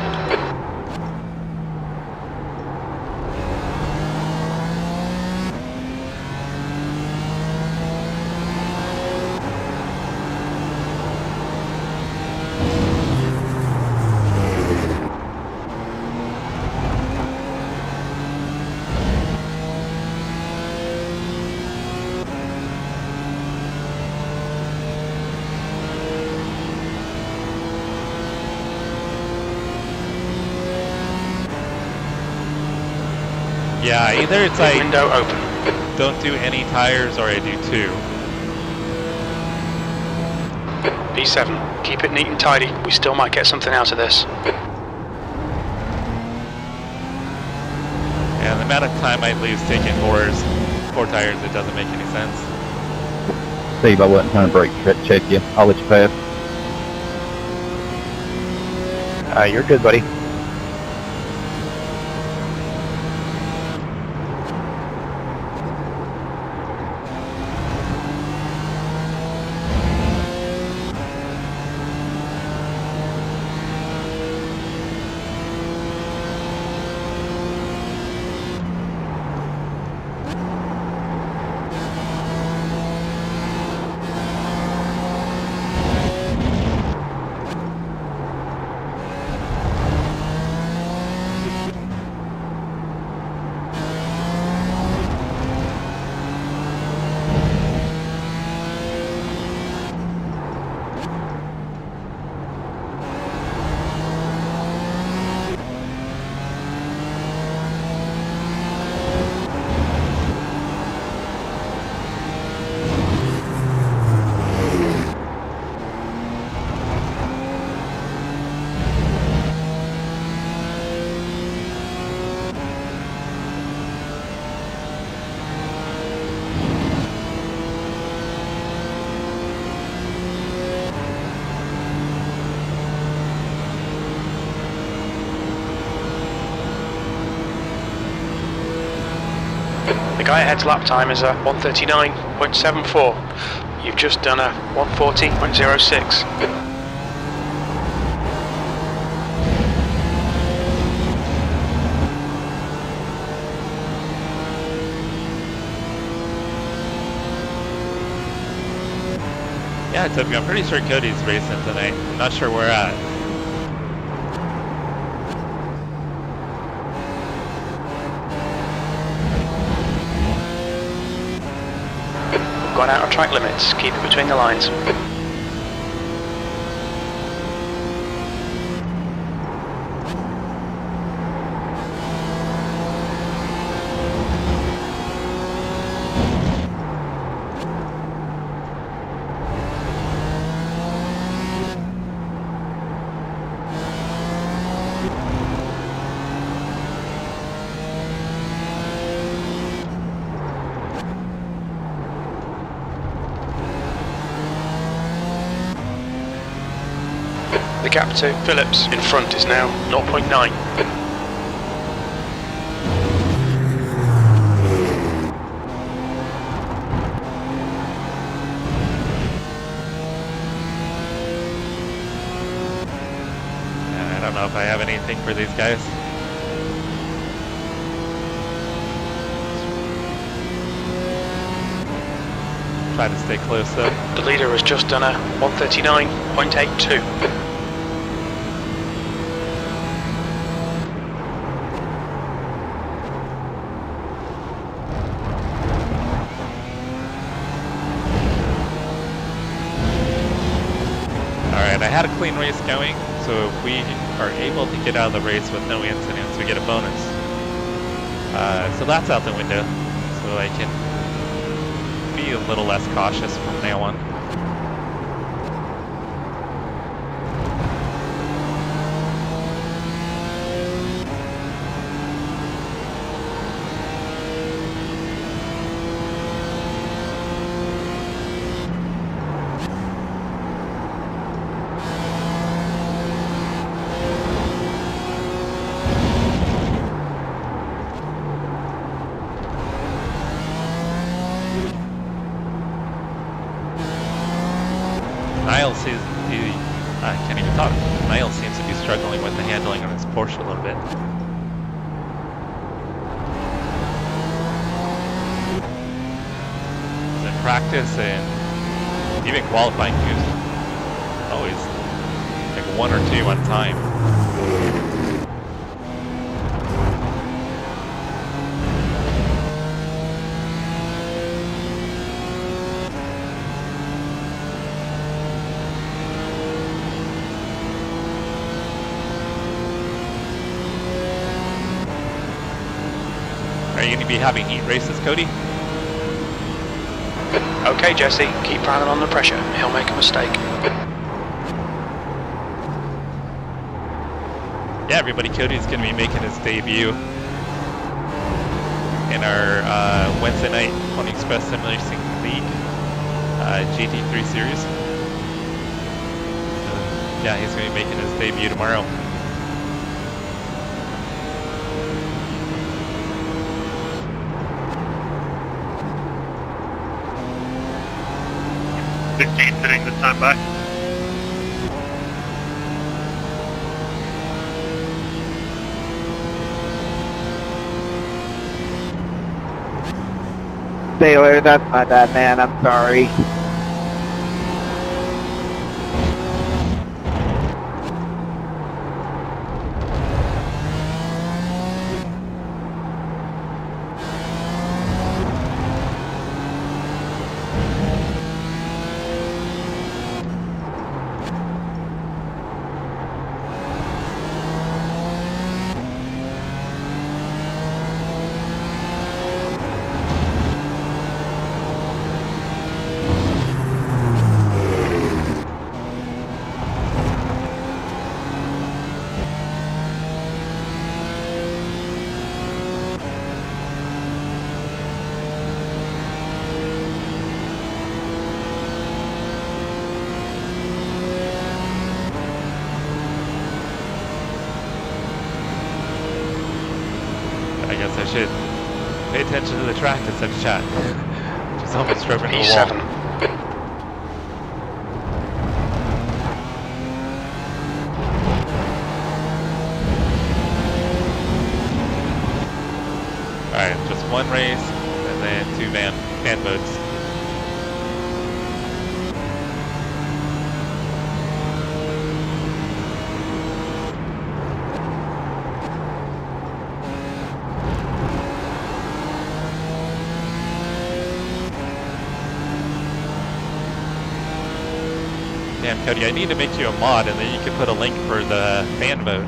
Yeah, either it's like window open. Don't do any tires or I do 2. P7, keep it neat and tidy. We still might get something out of this. And the amount of time I lose taking 4 tires, it doesn't make any sense. Steve, I wasn't trying to brake check you. I'll let you pass. You're good, buddy. guy ahead's lap time is a 139.74. You've just done a 140.06. Yeah, Toby, I'm pretty sure Cody's racing tonight. I'm not sure where at. Gone out of track limits, keep it between the lines. The gap to Phillips in front is now 0.9. I don't know if I have anything for these guys. Try to stay close though. The leader has just done a 139.82. Alright, I had a clean race going, so if we are able to get out of the race with no incidents, we get a bonus. So that's out the window, so I can be a little less cautious from now on. I can't even talk. Niall seems to be struggling with the handling on his Porsche a little bit. In practice and even qualifying, he was always like 1 or 2 on time. Are you going to be having heat races, Cody? Okay, Jesse, keep Brandon under pressure. He'll make a mistake. Yeah, everybody, Cody's going to be making his debut in our Wednesday night Pony Express Simracing League GT3 series. So, yeah, he's going to be making his debut tomorrow. Sitting this time by. Sailor, that's my bad, man. I'm sorry. Pay attention to the track instead of chat. Just almost drove into the P7. wall. Alright, just one race, and then 2 fan votes. Damn, Cody, I need to make you a mod, and then you can put a link for the fan vote.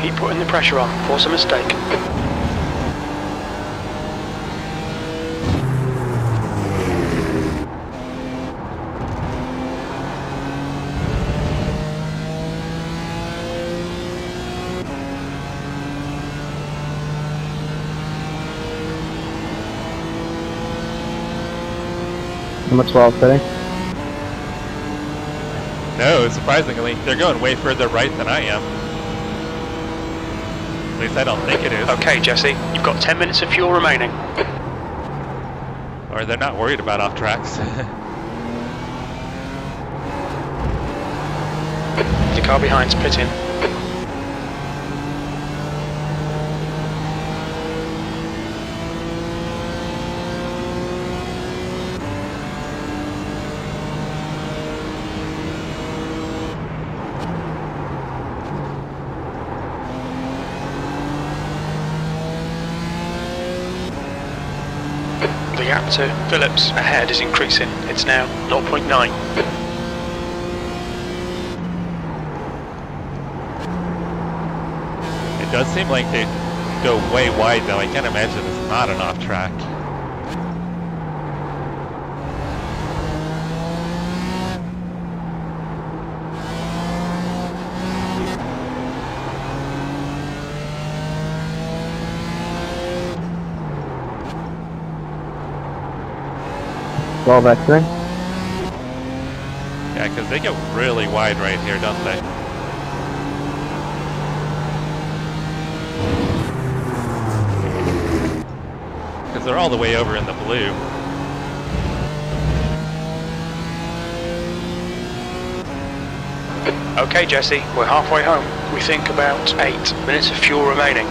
Keep putting the pressure on, force a mistake. Number 12 today. No, surprisingly, they're going way further right than I am. At least I don't think it is. Okay, Jesse, you've got 10 minutes of fuel remaining. Or they're not worried about off tracks. The car behind's pitting. The gap to Phillips ahead is increasing. It's now 0.9. It does seem like they go way wide though. I can't imagine it's not an off track. Well, back there. Yeah, because they go really wide right here, don't they? Because they're all the way over in the blue. Okay, Jesse, we're halfway home. We think about 8 minutes of fuel remaining.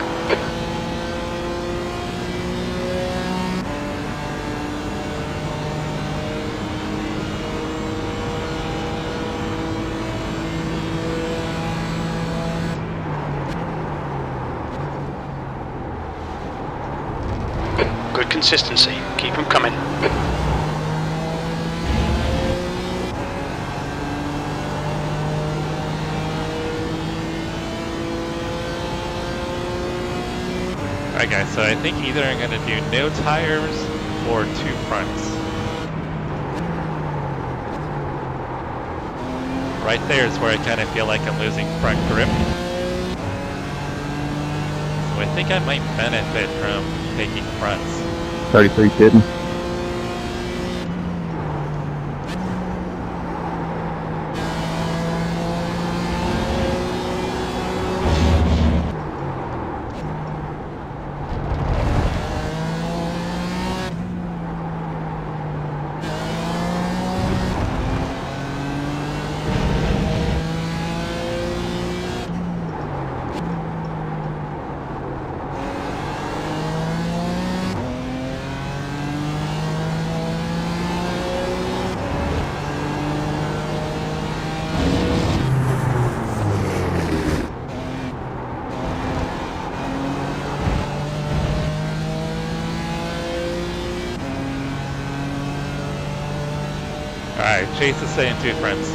Good consistency. Keep them coming. Alright guys, so I think either I'm going to do no tires or 2 fronts. Right there is where I kind of feel like I'm losing front grip. So I think I might benefit from taking fronts. 33 kidding. Alright, Chase is saying 2 fronts.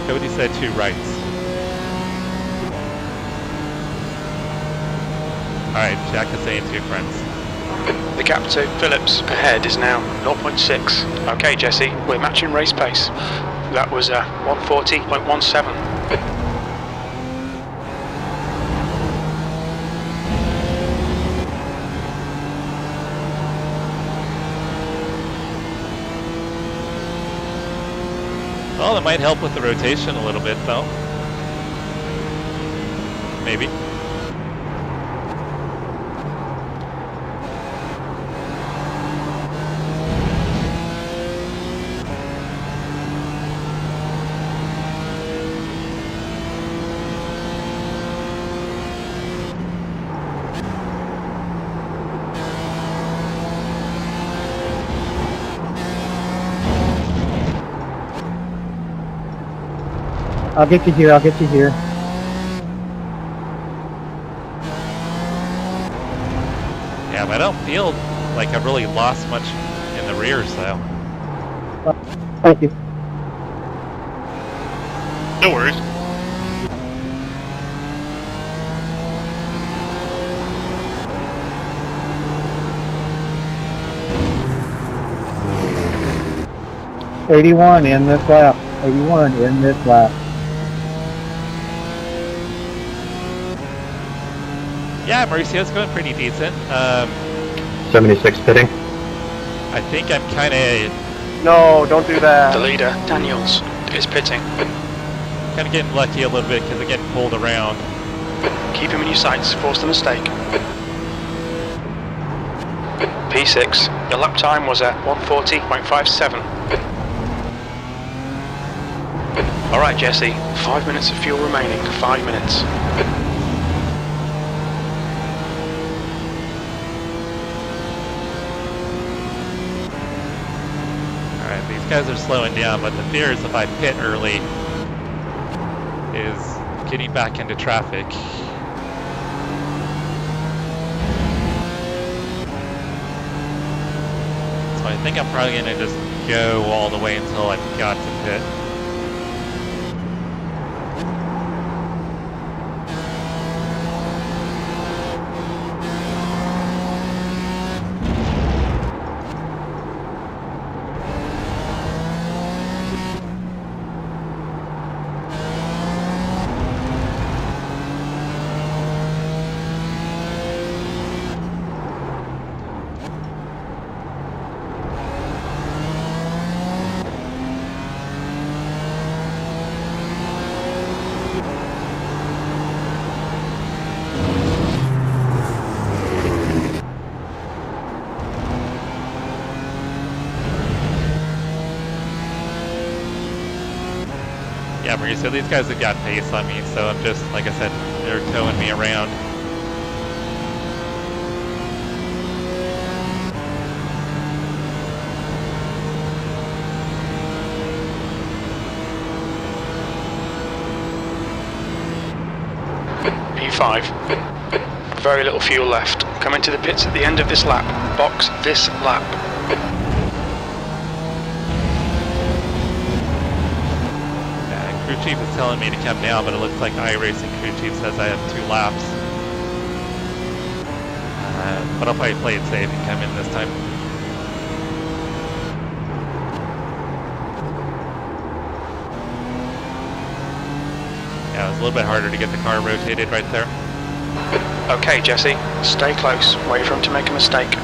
Cody said 2 rights. Alright, Jack is saying 2 fronts. The gap to Phillips ahead is now 0.6. Okay, Jesse, we're matching race pace. That was 140.17. Well, that might help with the rotation a little bit, though. Maybe. I'll get you here, I'll get you here. Yeah, but I don't feel like I've really lost much in the rear, so. Thank you. No worries. '81 in this lap. 81 in this lap. Yeah, Mauricio's going pretty decent. 76 pitting. I think I'm kind of No, don't do that. The leader, Daniels, is pitting. getting lucky a little bit because I'm getting pulled around. Keep him in your sights, force the mistake. P6, your lap time was at 140.57. Alright, Jesse, 5 minutes of fuel remaining, 5 minutes. Alright, these guys are slowing down, but the fear is if I pit early is getting back into traffic. So I think I'm probably going to just go all the way until I've got to pit. Yeah, Mauricio, these guys have got pace on me, so I'm just, like I said, they're towing me around. P5, very little fuel left. Come into the pits at the end of this lap. Box this lap. Crew chief is telling me to come down, but it looks like iRacing crew chief says I have 2 laps. But I'll probably play it safe and come in this time. Yeah, it was a little bit harder to get the car rotated right there. Okay, Jesse, stay close. Wait for him to make a mistake.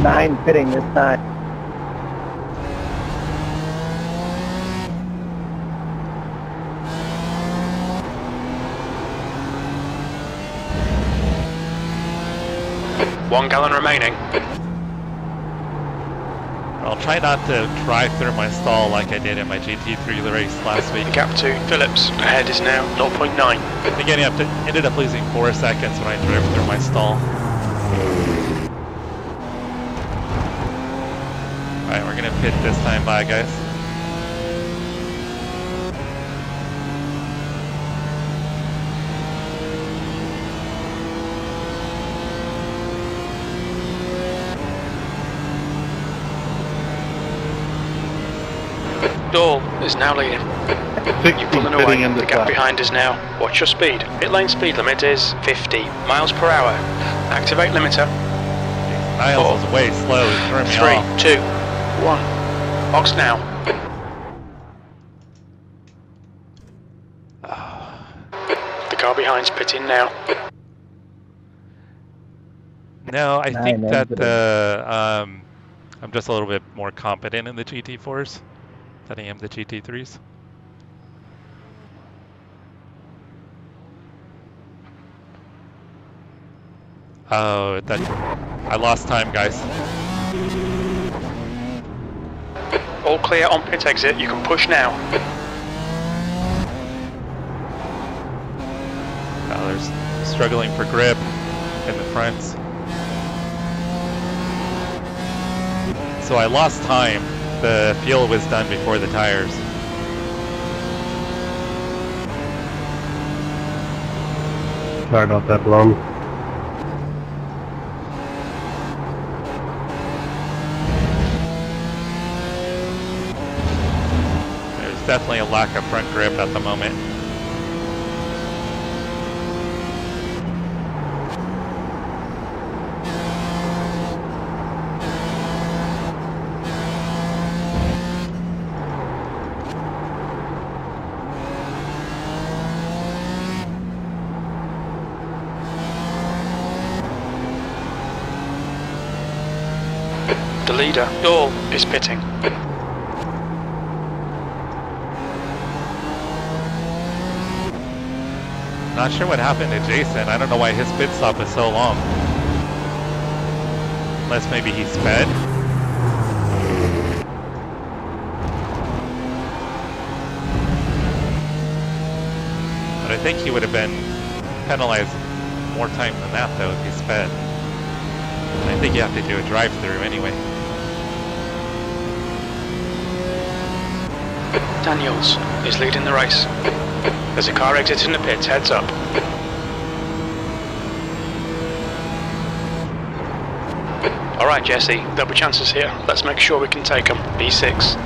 Nine pitting this time. One gallon remaining. I'll try not to drive through my stall like I did in my GT3 race last week. The gap to Phillips ahead is now 0.9. Again, ended up losing 4 seconds when I drove through my stall. Alright, we're gonna pit this time. Bye, guys. Dahl is now leading. 60 You're pulling fitting away. into The gap flat. behind is now. Watch your speed. Pit lane speed limit is 50 miles per hour. Activate limiter. Niles is way slow. He threw me 3, off. 2, 1. Box now. The car behind's pitting now. No, I think Nine that I'm just a little bit more competent in the GT4s than I am the GT3s. Oh, that I lost time, guys. All clear on pit exit. You can push now. There's struggling for grip in the fronts. So I lost time. The fuel was done before the tires. Sorry about that, Blum. There's definitely a lack of front grip at the moment. The leader, Dahl, is pitting. Not sure what happened to Jason. I don't know why his pit stop is so long. Unless maybe he sped. But I think he would have been penalized more time than that though if he sped. And I think you have to do a drive-through anyway. Daniels is leading the race. There's a car exiting the pits, heads up. Alright Jesse, there'll be chances here. Let's make sure we can take them. B6.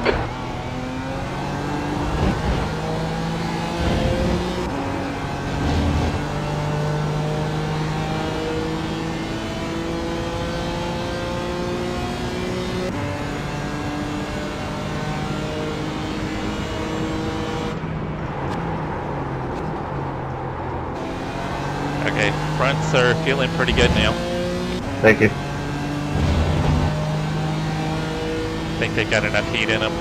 Okay, fronts are feeling pretty good now. Thank you. I think they got enough heat in them.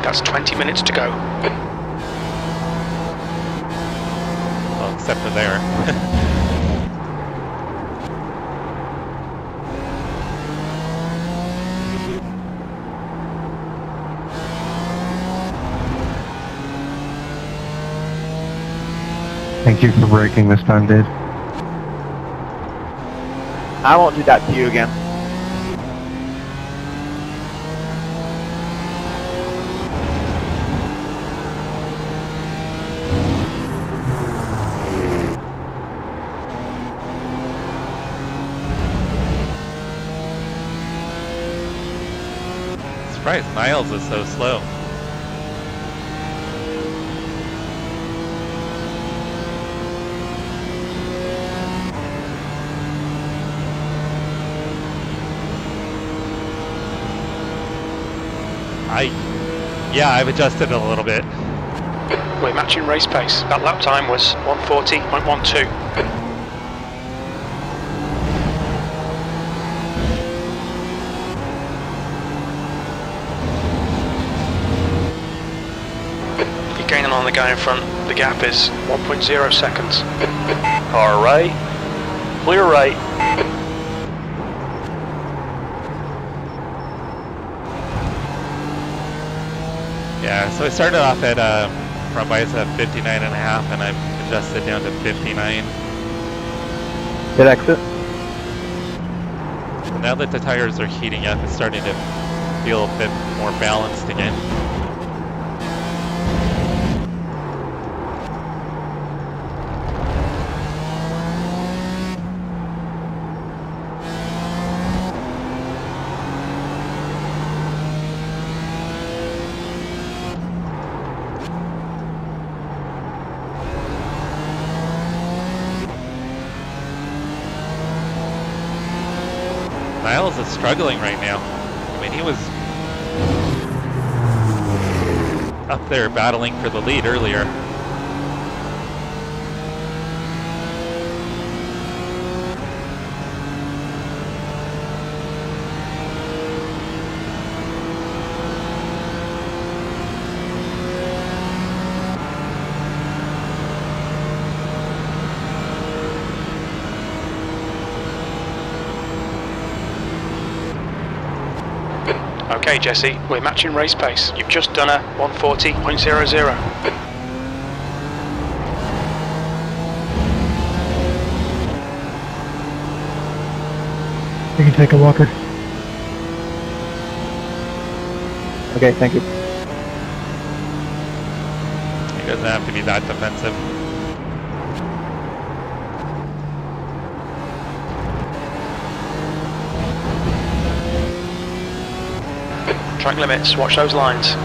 That's 20 minutes to go. Well, except for there. Thank you for braking this time, Dave. I won't do that to you again. Surprised Niles is so slow. I've adjusted a little bit. We're matching race pace. That lap time was 140.12. You're gaining on the guy in front. The gap is 1.0 seconds. Car right. Clear right. Yeah, so I started off at front bias at 59.5 and I've adjusted down to 59. Hit exit. So now that the tires are heating up, it's starting to feel a bit more balanced again. Niles is struggling right now. I mean, he was up there battling for the lead earlier. Okay, Jesse, we're matching race pace. You've just done a 140.00. You can take a walker. Okay, thank you. He doesn't have to be that defensive. Track limits, watch those lines.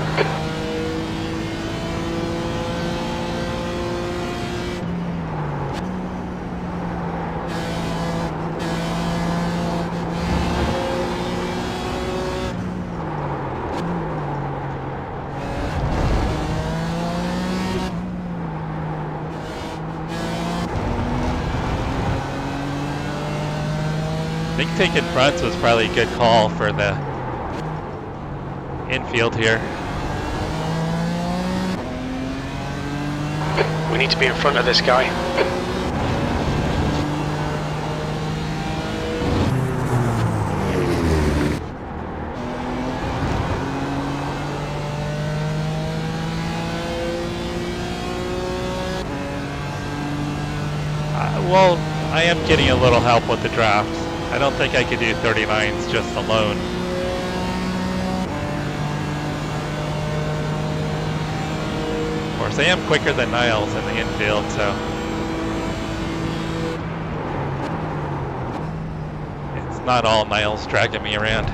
I think taking fronts was probably a good call for the infield here. We need to be in front of this guy. Well, I am getting a little help with the draft. I don't think I could do 39s just alone. Of course, I am quicker than Niles in the infield, so it's not all Niles dragging me around.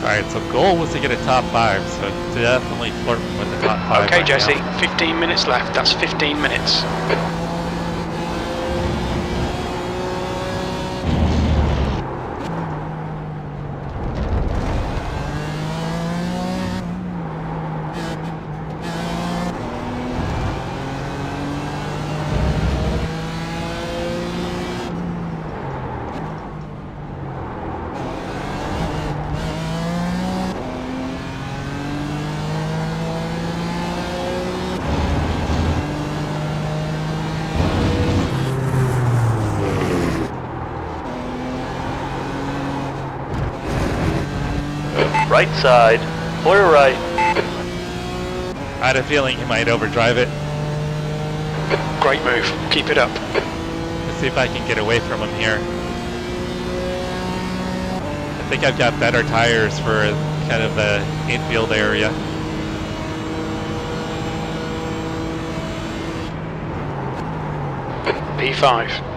Alright, so goal was to get a top 5, so definitely flirting with the top 5. Okay, right Jesse, now. 15 minutes left. That's 15 minutes. Right side, clear right. I had a feeling he might overdrive it. Great move. Keep it up. Let's see if I can get away from him here. I think I've got better tires for kind of the infield area. P5.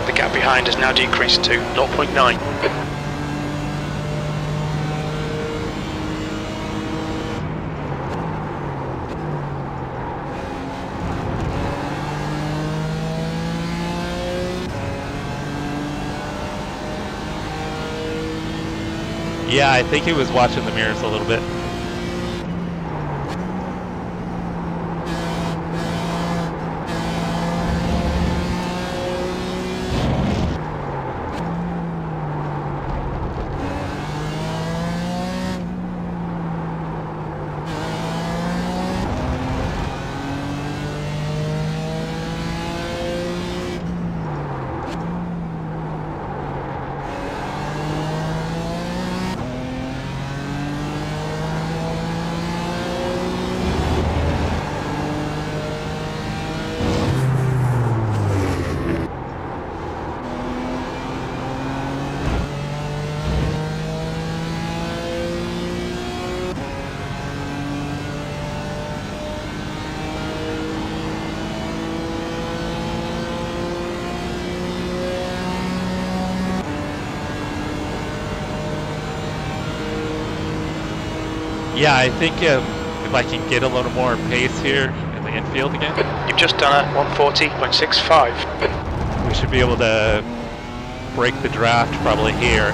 The gap behind has now decreased to 0.9. Yeah, I think he was watching the mirrors a little bit. Yeah, I think if I can get a little more pace here in the infield again, You've just done a 140.65. we should be able to break the draft probably here.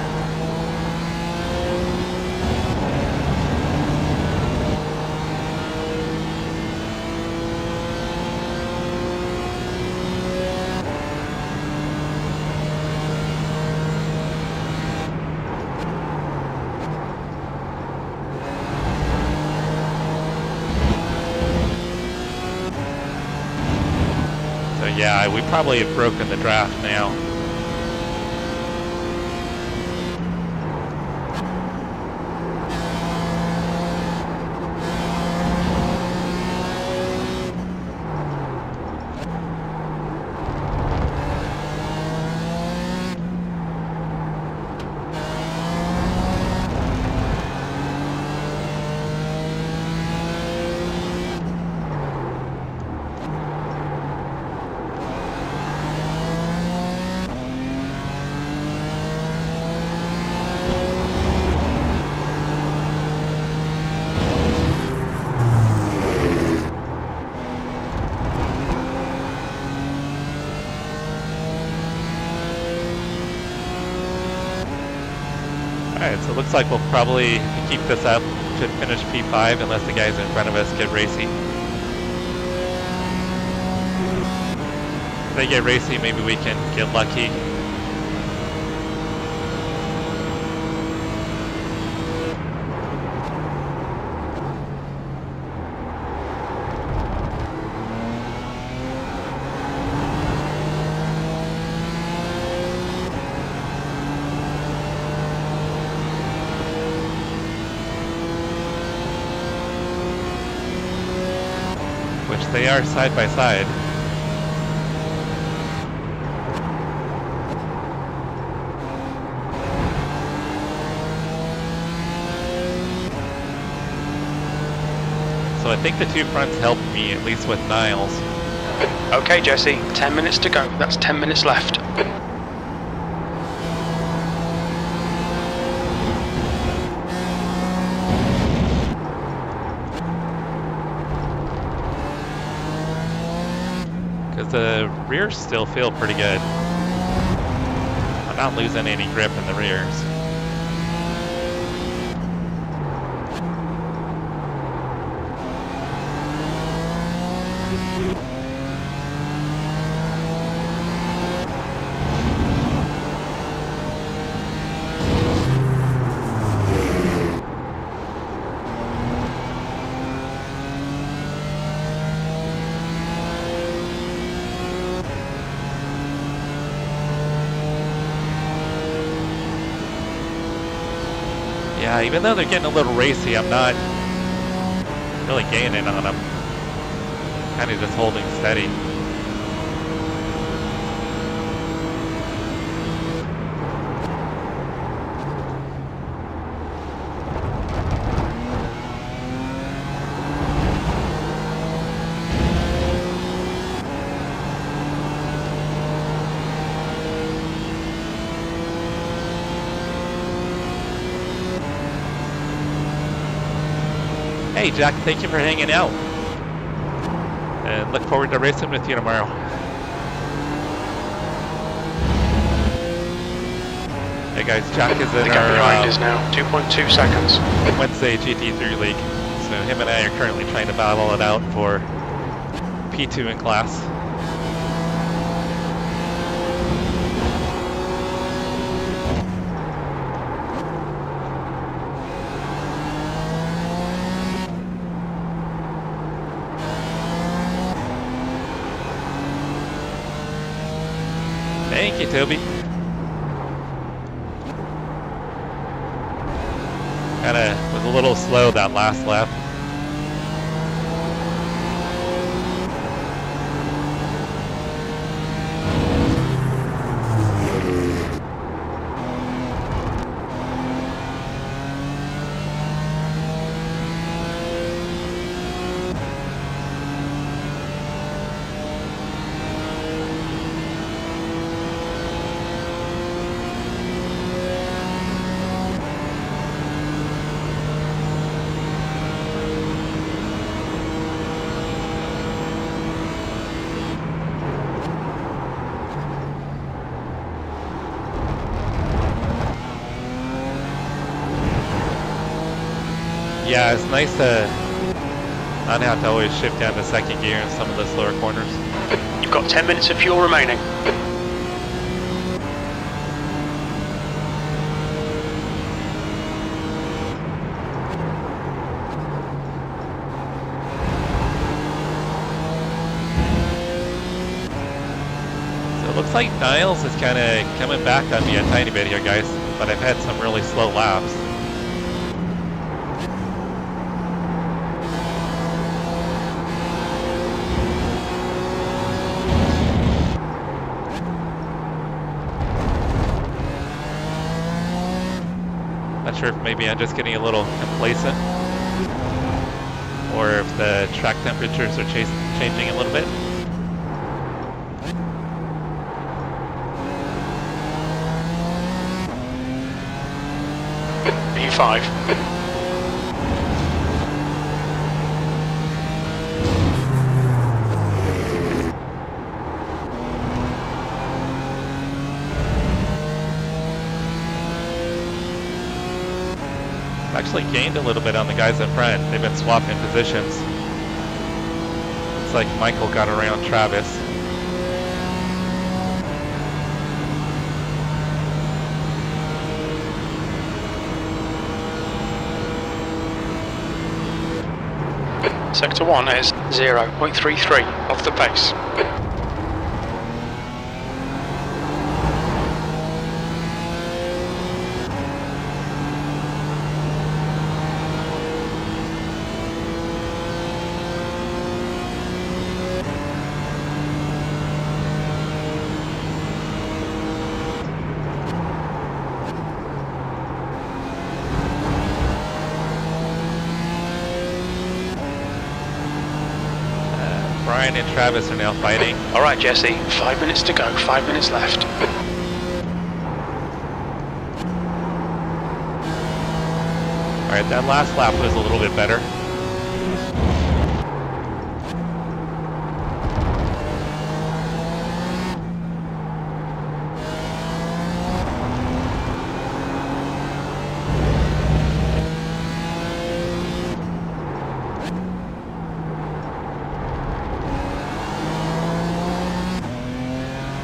Yeah, we probably have broken the draft now. Alright, so it looks like we'll probably keep this up to finish P5 unless the guys in front of us get racy. If they get racy, maybe we can get lucky. They are side by side. So I think the two fronts helped me, at least with Niles. Okay, Jesse, 10 minutes to go. That's 10 minutes left. The rears still feel pretty good. I'm not losing any grip in the rears. Yeah, even though they're getting a little racy, I'm not really gaining on them. Kind of just holding steady. Hey Jack, thank you for hanging out. And look forward to racing with you tomorrow. Hey guys, Jack is in the gap our behind is now 2.2 seconds. Wednesday GT3 League. So him and I are currently trying to battle it out for P2 in class. Thank you, Toby. Kinda was a little slow that last lap. Yeah, it's nice to not have to always shift down to second gear in some of the slower corners. You've got 10 minutes of fuel remaining. So it looks like Niles is kind of coming back on me a tiny bit here, guys, but I've had some really slow laps. Not sure if maybe I'm just getting a little complacent, or if the track temperatures are changing a little bit. P5. Actually gained a little bit on the guys in front. They've been swapping positions. Looks like Michael got around Travis. Sector 1 is 0.33 off the pace. Brian and Travis are now fighting. All right, Jesse, 5 minutes to go, 5 minutes left. All right, that last lap was a little bit better.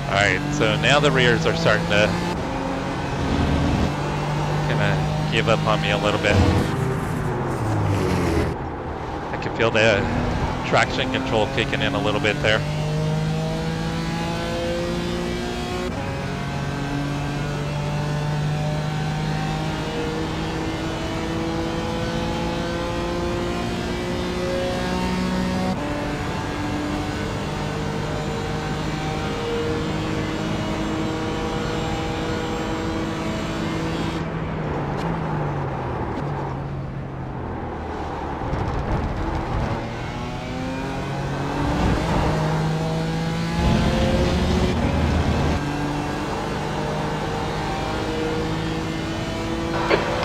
Alright, so now the rears are starting to kind of give up on me a little bit. I can feel the traction control kicking in a little bit there.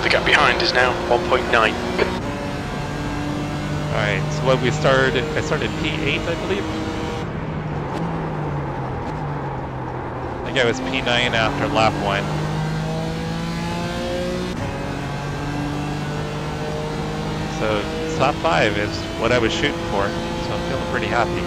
The gap behind is now 1.9. Alright, so what we started, I started P8, I believe. I think I was P9 after lap 1. So top 5 is what I was shooting for, so I'm feeling pretty happy.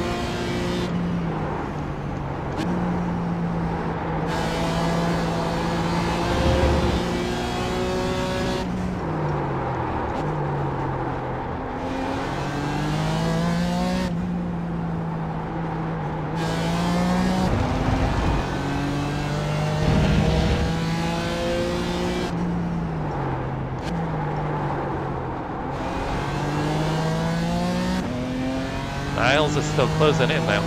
Niles is still closing in now.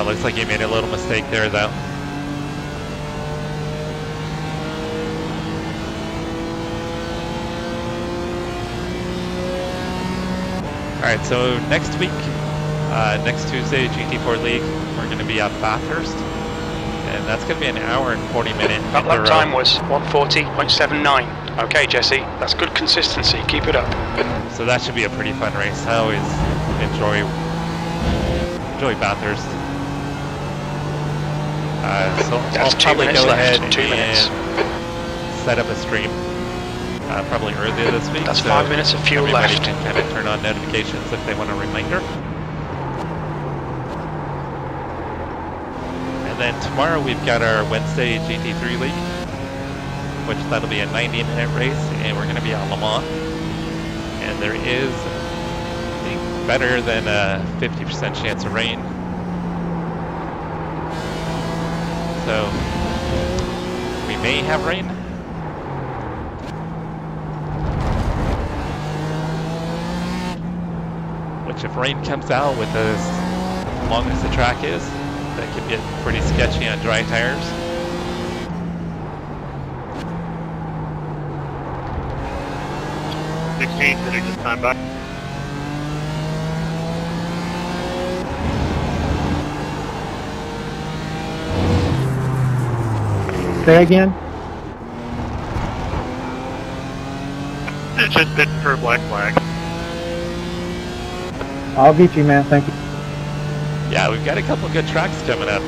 Looks like he made a little mistake there though. Alright, so next week, next Tuesday, GT4 League, we're going to be at Bathurst, and that's going to be an hour and 40-minute. That lap time was 140.79. Okay, Jesse, that's good consistency. Keep it up. So that should be a pretty fun race. I always enjoy Bathurst. So That's I'll 2 probably minutes go left. ahead 2 minutes. and set up a stream probably earlier this week. That's so 5 minutes of fuel everybody left. can kind of turn on notifications if they want a reminder. And then tomorrow we've got our Wednesday GT3 League, which that'll be a 90-minute race, and we're going to be at Le Mans. And there is, I think, better than a 50% chance of rain. So we may have rain. Which, if rain comes out with as long as the track is, that could get pretty sketchy on dry tires. Hitting this time back. Say again? It's just bitten for a black flag. I'll beat you, man. Thank you. Yeah, we've got a couple good tracks coming up.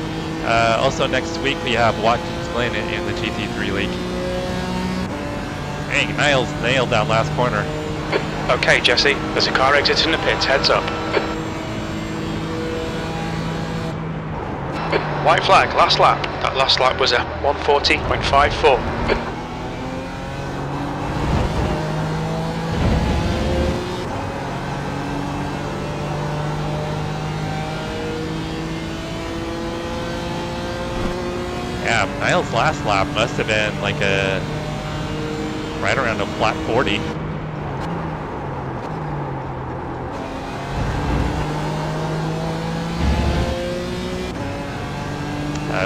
Also next week we have Watkins Glen in the GT3 League. Dang, Niles nailed that last corner. Okay, Jesse, there's a car exiting the pits, heads up. White flag, last lap. That last lap was a 140.54. Yeah, Niles' last lap must have been like a right around a flat 40.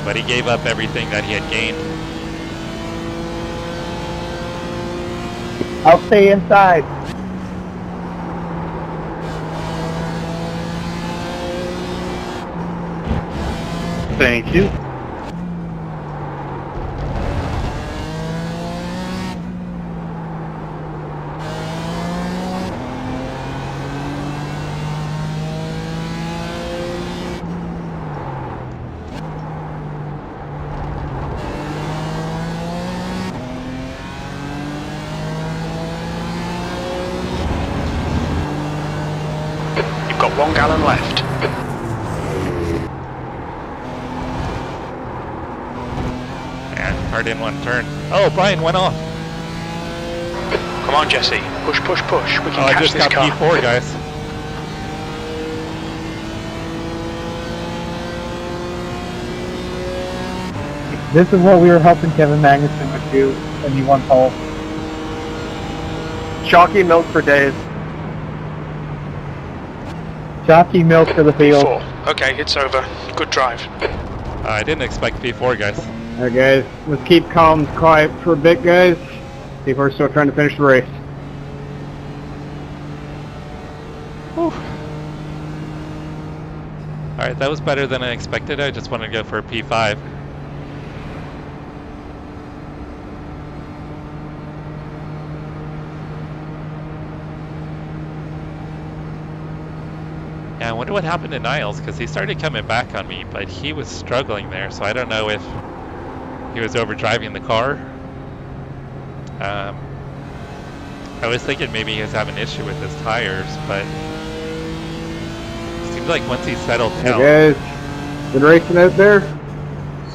But he gave up everything that he had gained. I'll stay inside. Thank you. You've got 1 gallon left. And car didn't want to turn. Oh, Brian went off. Come on, Jesse. Push, push, push. We can I catch just this got car. P4, guys. This is what we were helping Kevin Magnuson with do, and he won pole. Chalky milk for days. Jockey milk for the field. 4. Okay, it's over. Good drive. I didn't expect P4, guys. Alright guys, let's keep calm, quiet for a bit guys. See if we're still trying to finish the race. Alright, that was better than I expected. I just wanted to go for a P5. Yeah, I wonder what happened to Niles, because he started coming back on me, but he was struggling there, so I don't know if he was overdriving the car. I was thinking maybe he was having an issue with his tires, but it seems like once he settled down... Hey guys, good racing out there.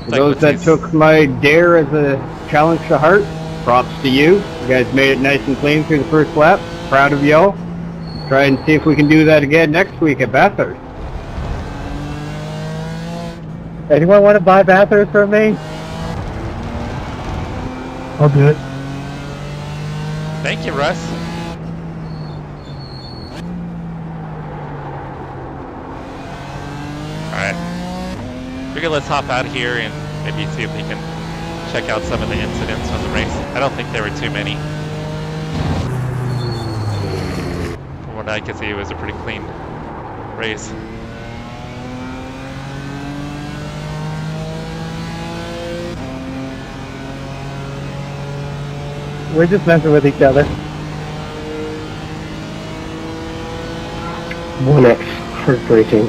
For those that took my dare as a challenge to heart, props to you. You guys made it nice and clean through the first lap. Proud of y'all. Try and see if we can do that again next week at Bathurst. Anyone want to buy Bathurst from me? I'll do it. Thank you, Russ. Alright. Figure let's hop out here and maybe see if we can check out some of the incidents from the race. I don't think there were too many. From what I could see, it was a pretty clean race. We're just messing with each other. 1X, heartbreaking.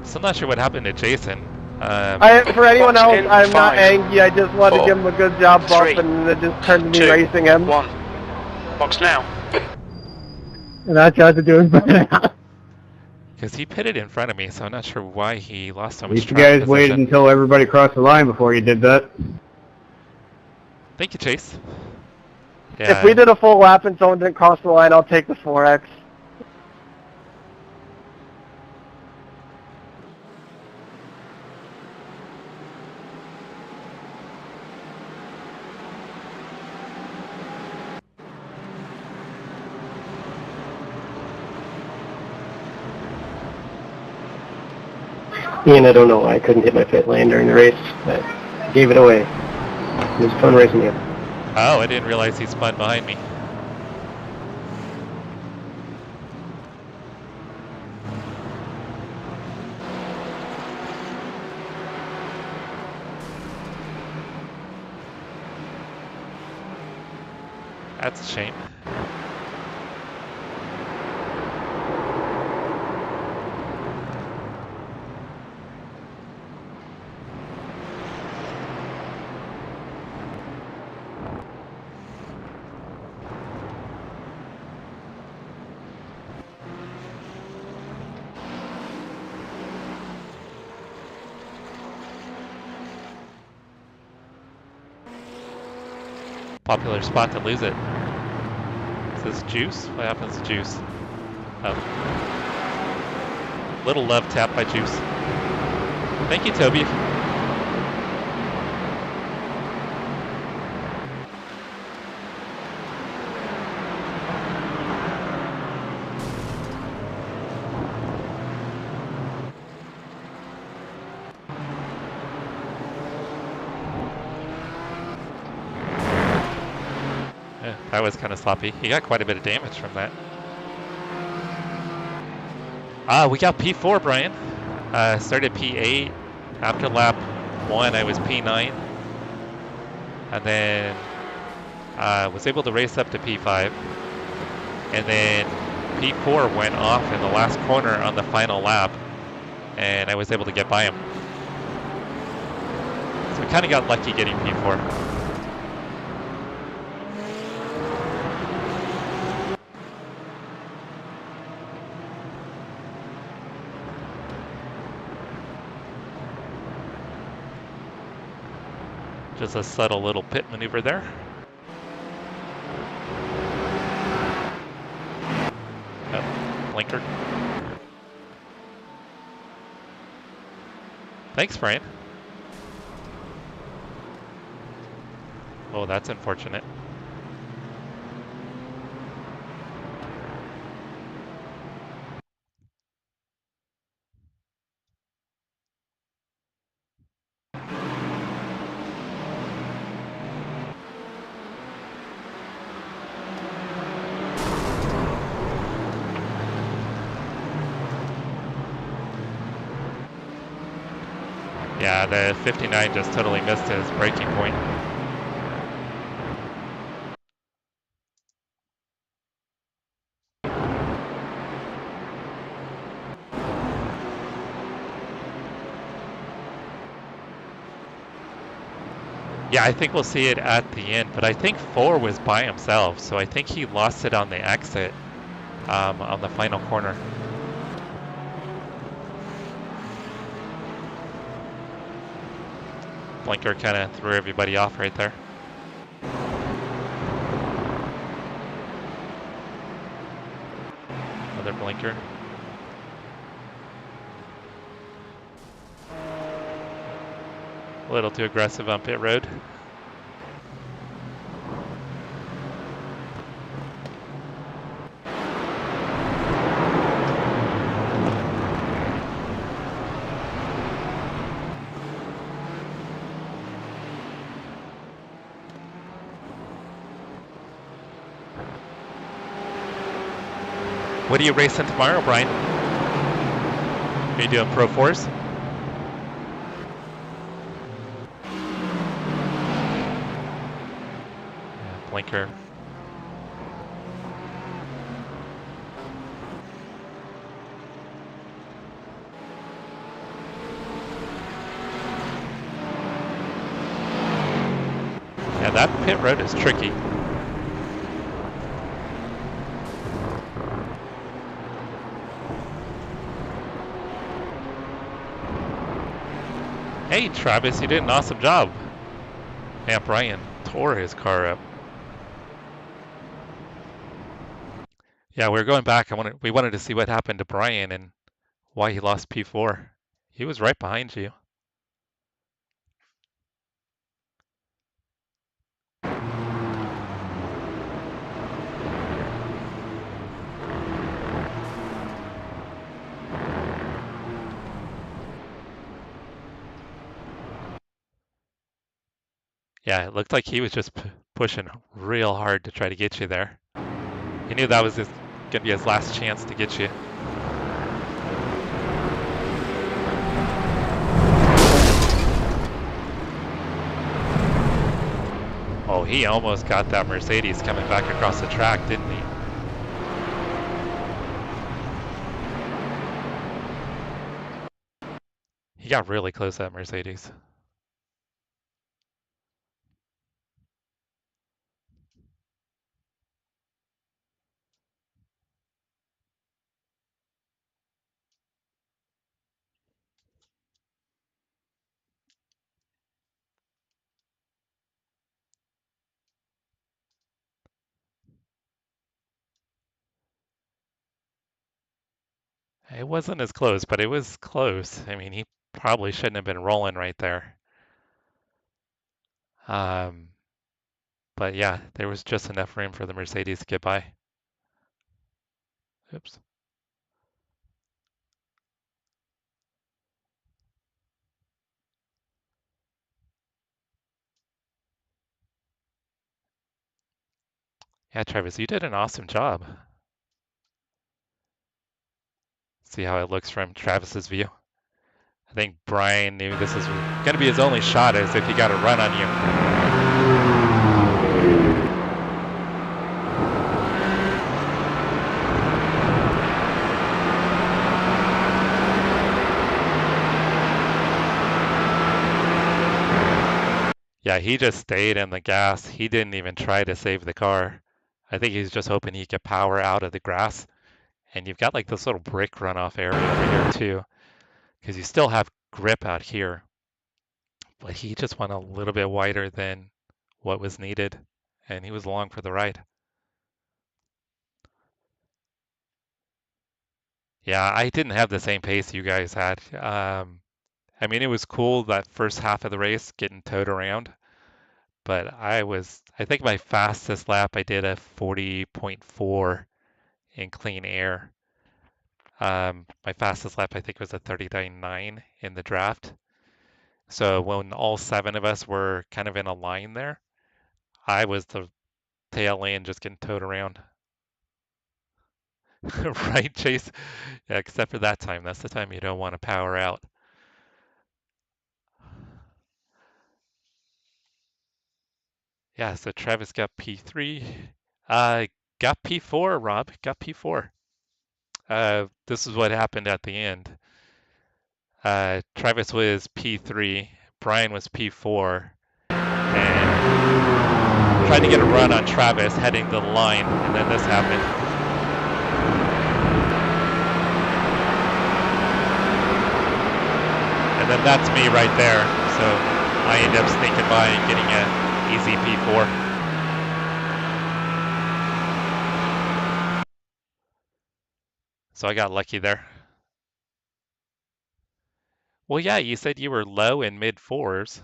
So I'm not sure what happened to Jason. For anyone else, in I'm not 5, angry. I just want to 4, give him a good job 3, buff, and it just turned to me 2, racing him. 1. Box now. And I tried to do it better now. Because he pitted in front of me, so I'm not sure why he lost so At much least you track guys waited position. until everybody crossed the line before you did that. Thank you, Chase. If we did a full lap and someone didn't cross the line, I'll take the 4X. Ian, I don't know why I couldn't hit my pit lane during the race, but I gave it away. It was fun racing you. Oh, I didn't realize he spun behind me. That's a shame. Popular spot to lose it. Is this Juice? What happens to Juice? Oh. Little love tap by Juice. Thank you, Toby. Yeah, that was kind of sloppy. He got quite a bit of damage from that. We got P4, Brian. Started P8. After lap 1, I was P9. And then was able to race up to P5. And then P4 went off in the last corner on the final lap. And I was able to get by him. So we kind of got lucky getting P4. Just a subtle little pit maneuver there. Oh, blinker. Thanks, Brian. Oh, that's unfortunate. Yeah, the 59 just totally missed his braking point. Yeah, I think we'll see it at the end, but I think 4 was by himself, so I think he lost it on the exit on the final corner. Blinker kind of threw everybody off right there. Another blinker. A little too aggressive on pit road. What are you racing tomorrow, Brian? Are you doing Pro 4s? blinker. Yeah, that pit road is tricky. Hey Travis, you did an awesome job. Man, Brian tore his car up. Yeah, we were going back. We wanted to see what happened to Brian and why he lost P4. He was right behind you. Yeah, it looked like he was just pushing real hard to try to get you there. He knew that was going to be his last chance to get you. Oh, he almost got that Mercedes coming back across the track, didn't he? He got really close to that Mercedes. It wasn't as close, but it was close. I mean, he probably shouldn't have been rolling right there. But yeah, there was just enough room for the Mercedes to get by. Oops. Yeah, Travis, you did an awesome job. See how it looks from Travis's view. I think Brian knew this was going to be his only shot, as if he got a run on you. Yeah, he just stayed in the gas. He didn't even try to save the car. I think he's just hoping he could power out of the grass. And you've got like this little brick runoff area over here too, because you still have grip out here. But he just went a little bit wider than what was needed, and he was along for the ride. Yeah, I didn't have the same pace you guys had. I mean, it was cool that first half of the race getting towed around, but I think my fastest lap I did a 40.4 in clean air. My fastest lap I think was a 39.9 in the draft. So when all 7 of us were kind of in a line there, I was the tail end just getting towed around. Right, Chase? Yeah, except for that time. That's the time you don't want to power out. Yeah, so Travis got P3. Got P4, Rob. Got P4. This is what happened at the end. Travis was P3. Brian was P4. And tried to get a run on Travis heading to the line, and then this happened. And then that's me right there. So I end up sneaking by and getting an easy P4. So I got lucky there. Well, yeah, you said you were low in mid 4s.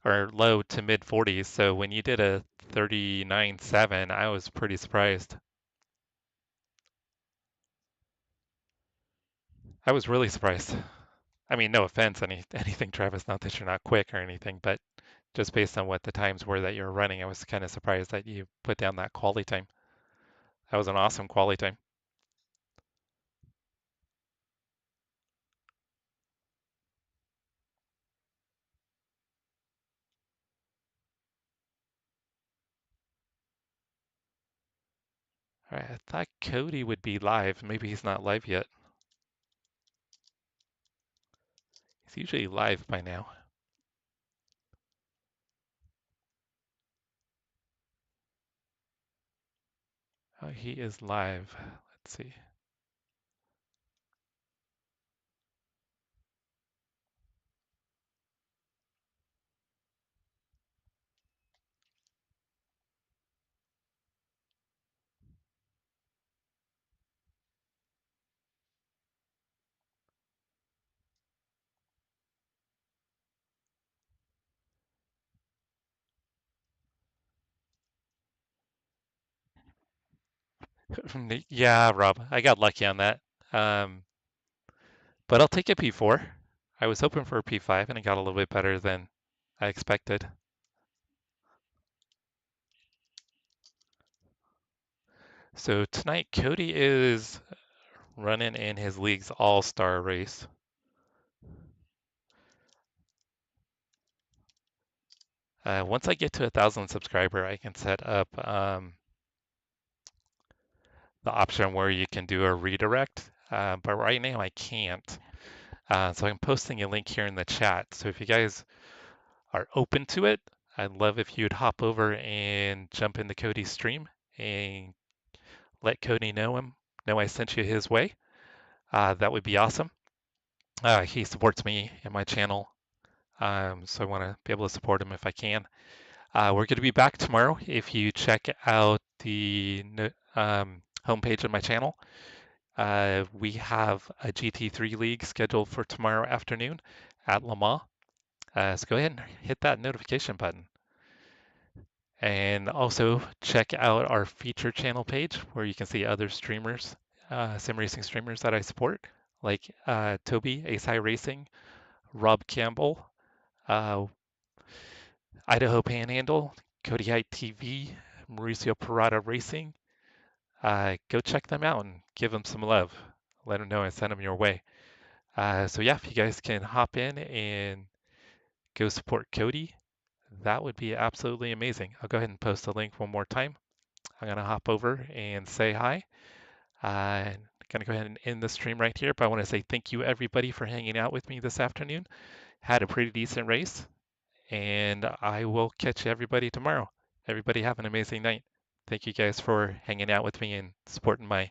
Or low to mid 40s. So when you did a 39.7, I was pretty surprised. I was really surprised. I mean, no offense, anything, Travis, not that you're not quick or anything, but just based on what the times were that you were running, I was kind of surprised that you put down that quali time. That was an awesome quali time. Alright, I thought Cody would be live. Maybe he's not live yet. He's usually live by now. Oh, he is live. Let's see. Yeah, Rob, I got lucky on that. But I'll take a P4. I was hoping for a P5 and it got a little bit better than I expected. So tonight, Cody is running in his league's all-star race. Once I get to 1,000 subscriber, I can set up the option where you can do a redirect. But right now I can't. So I'm posting a link here in the chat. So if you guys are open to it, I'd love if you'd hop over and jump into Cody's stream and let Cody know I sent you his way. That would be awesome. He supports me and my channel, so I want to be able to support him if I can. We're going to be back tomorrow. If you check out the homepage of my channel, we have a GT3 league scheduled for tomorrow afternoon at Le Mans. So go ahead and hit that notification button. And also check out our feature channel page where you can see other streamers, sim racing streamers that I support, like Toby, Ace iRacing, Rob Campbell, Idaho Panhandle, Cody Height TV, Mauricio Parada Racing. Go check them out and give them some love. Let them know I sent them your way. So yeah, if you guys can hop in and go support Cody, that would be absolutely amazing. I'll go ahead and post the link one more time. I'm going to hop over and say hi. I'm going to go ahead and end the stream right here, but I want to say thank you everybody for hanging out with me this afternoon. Had a pretty decent race, and I will catch everybody tomorrow. Everybody have an amazing night. Thank you guys for hanging out with me and supporting my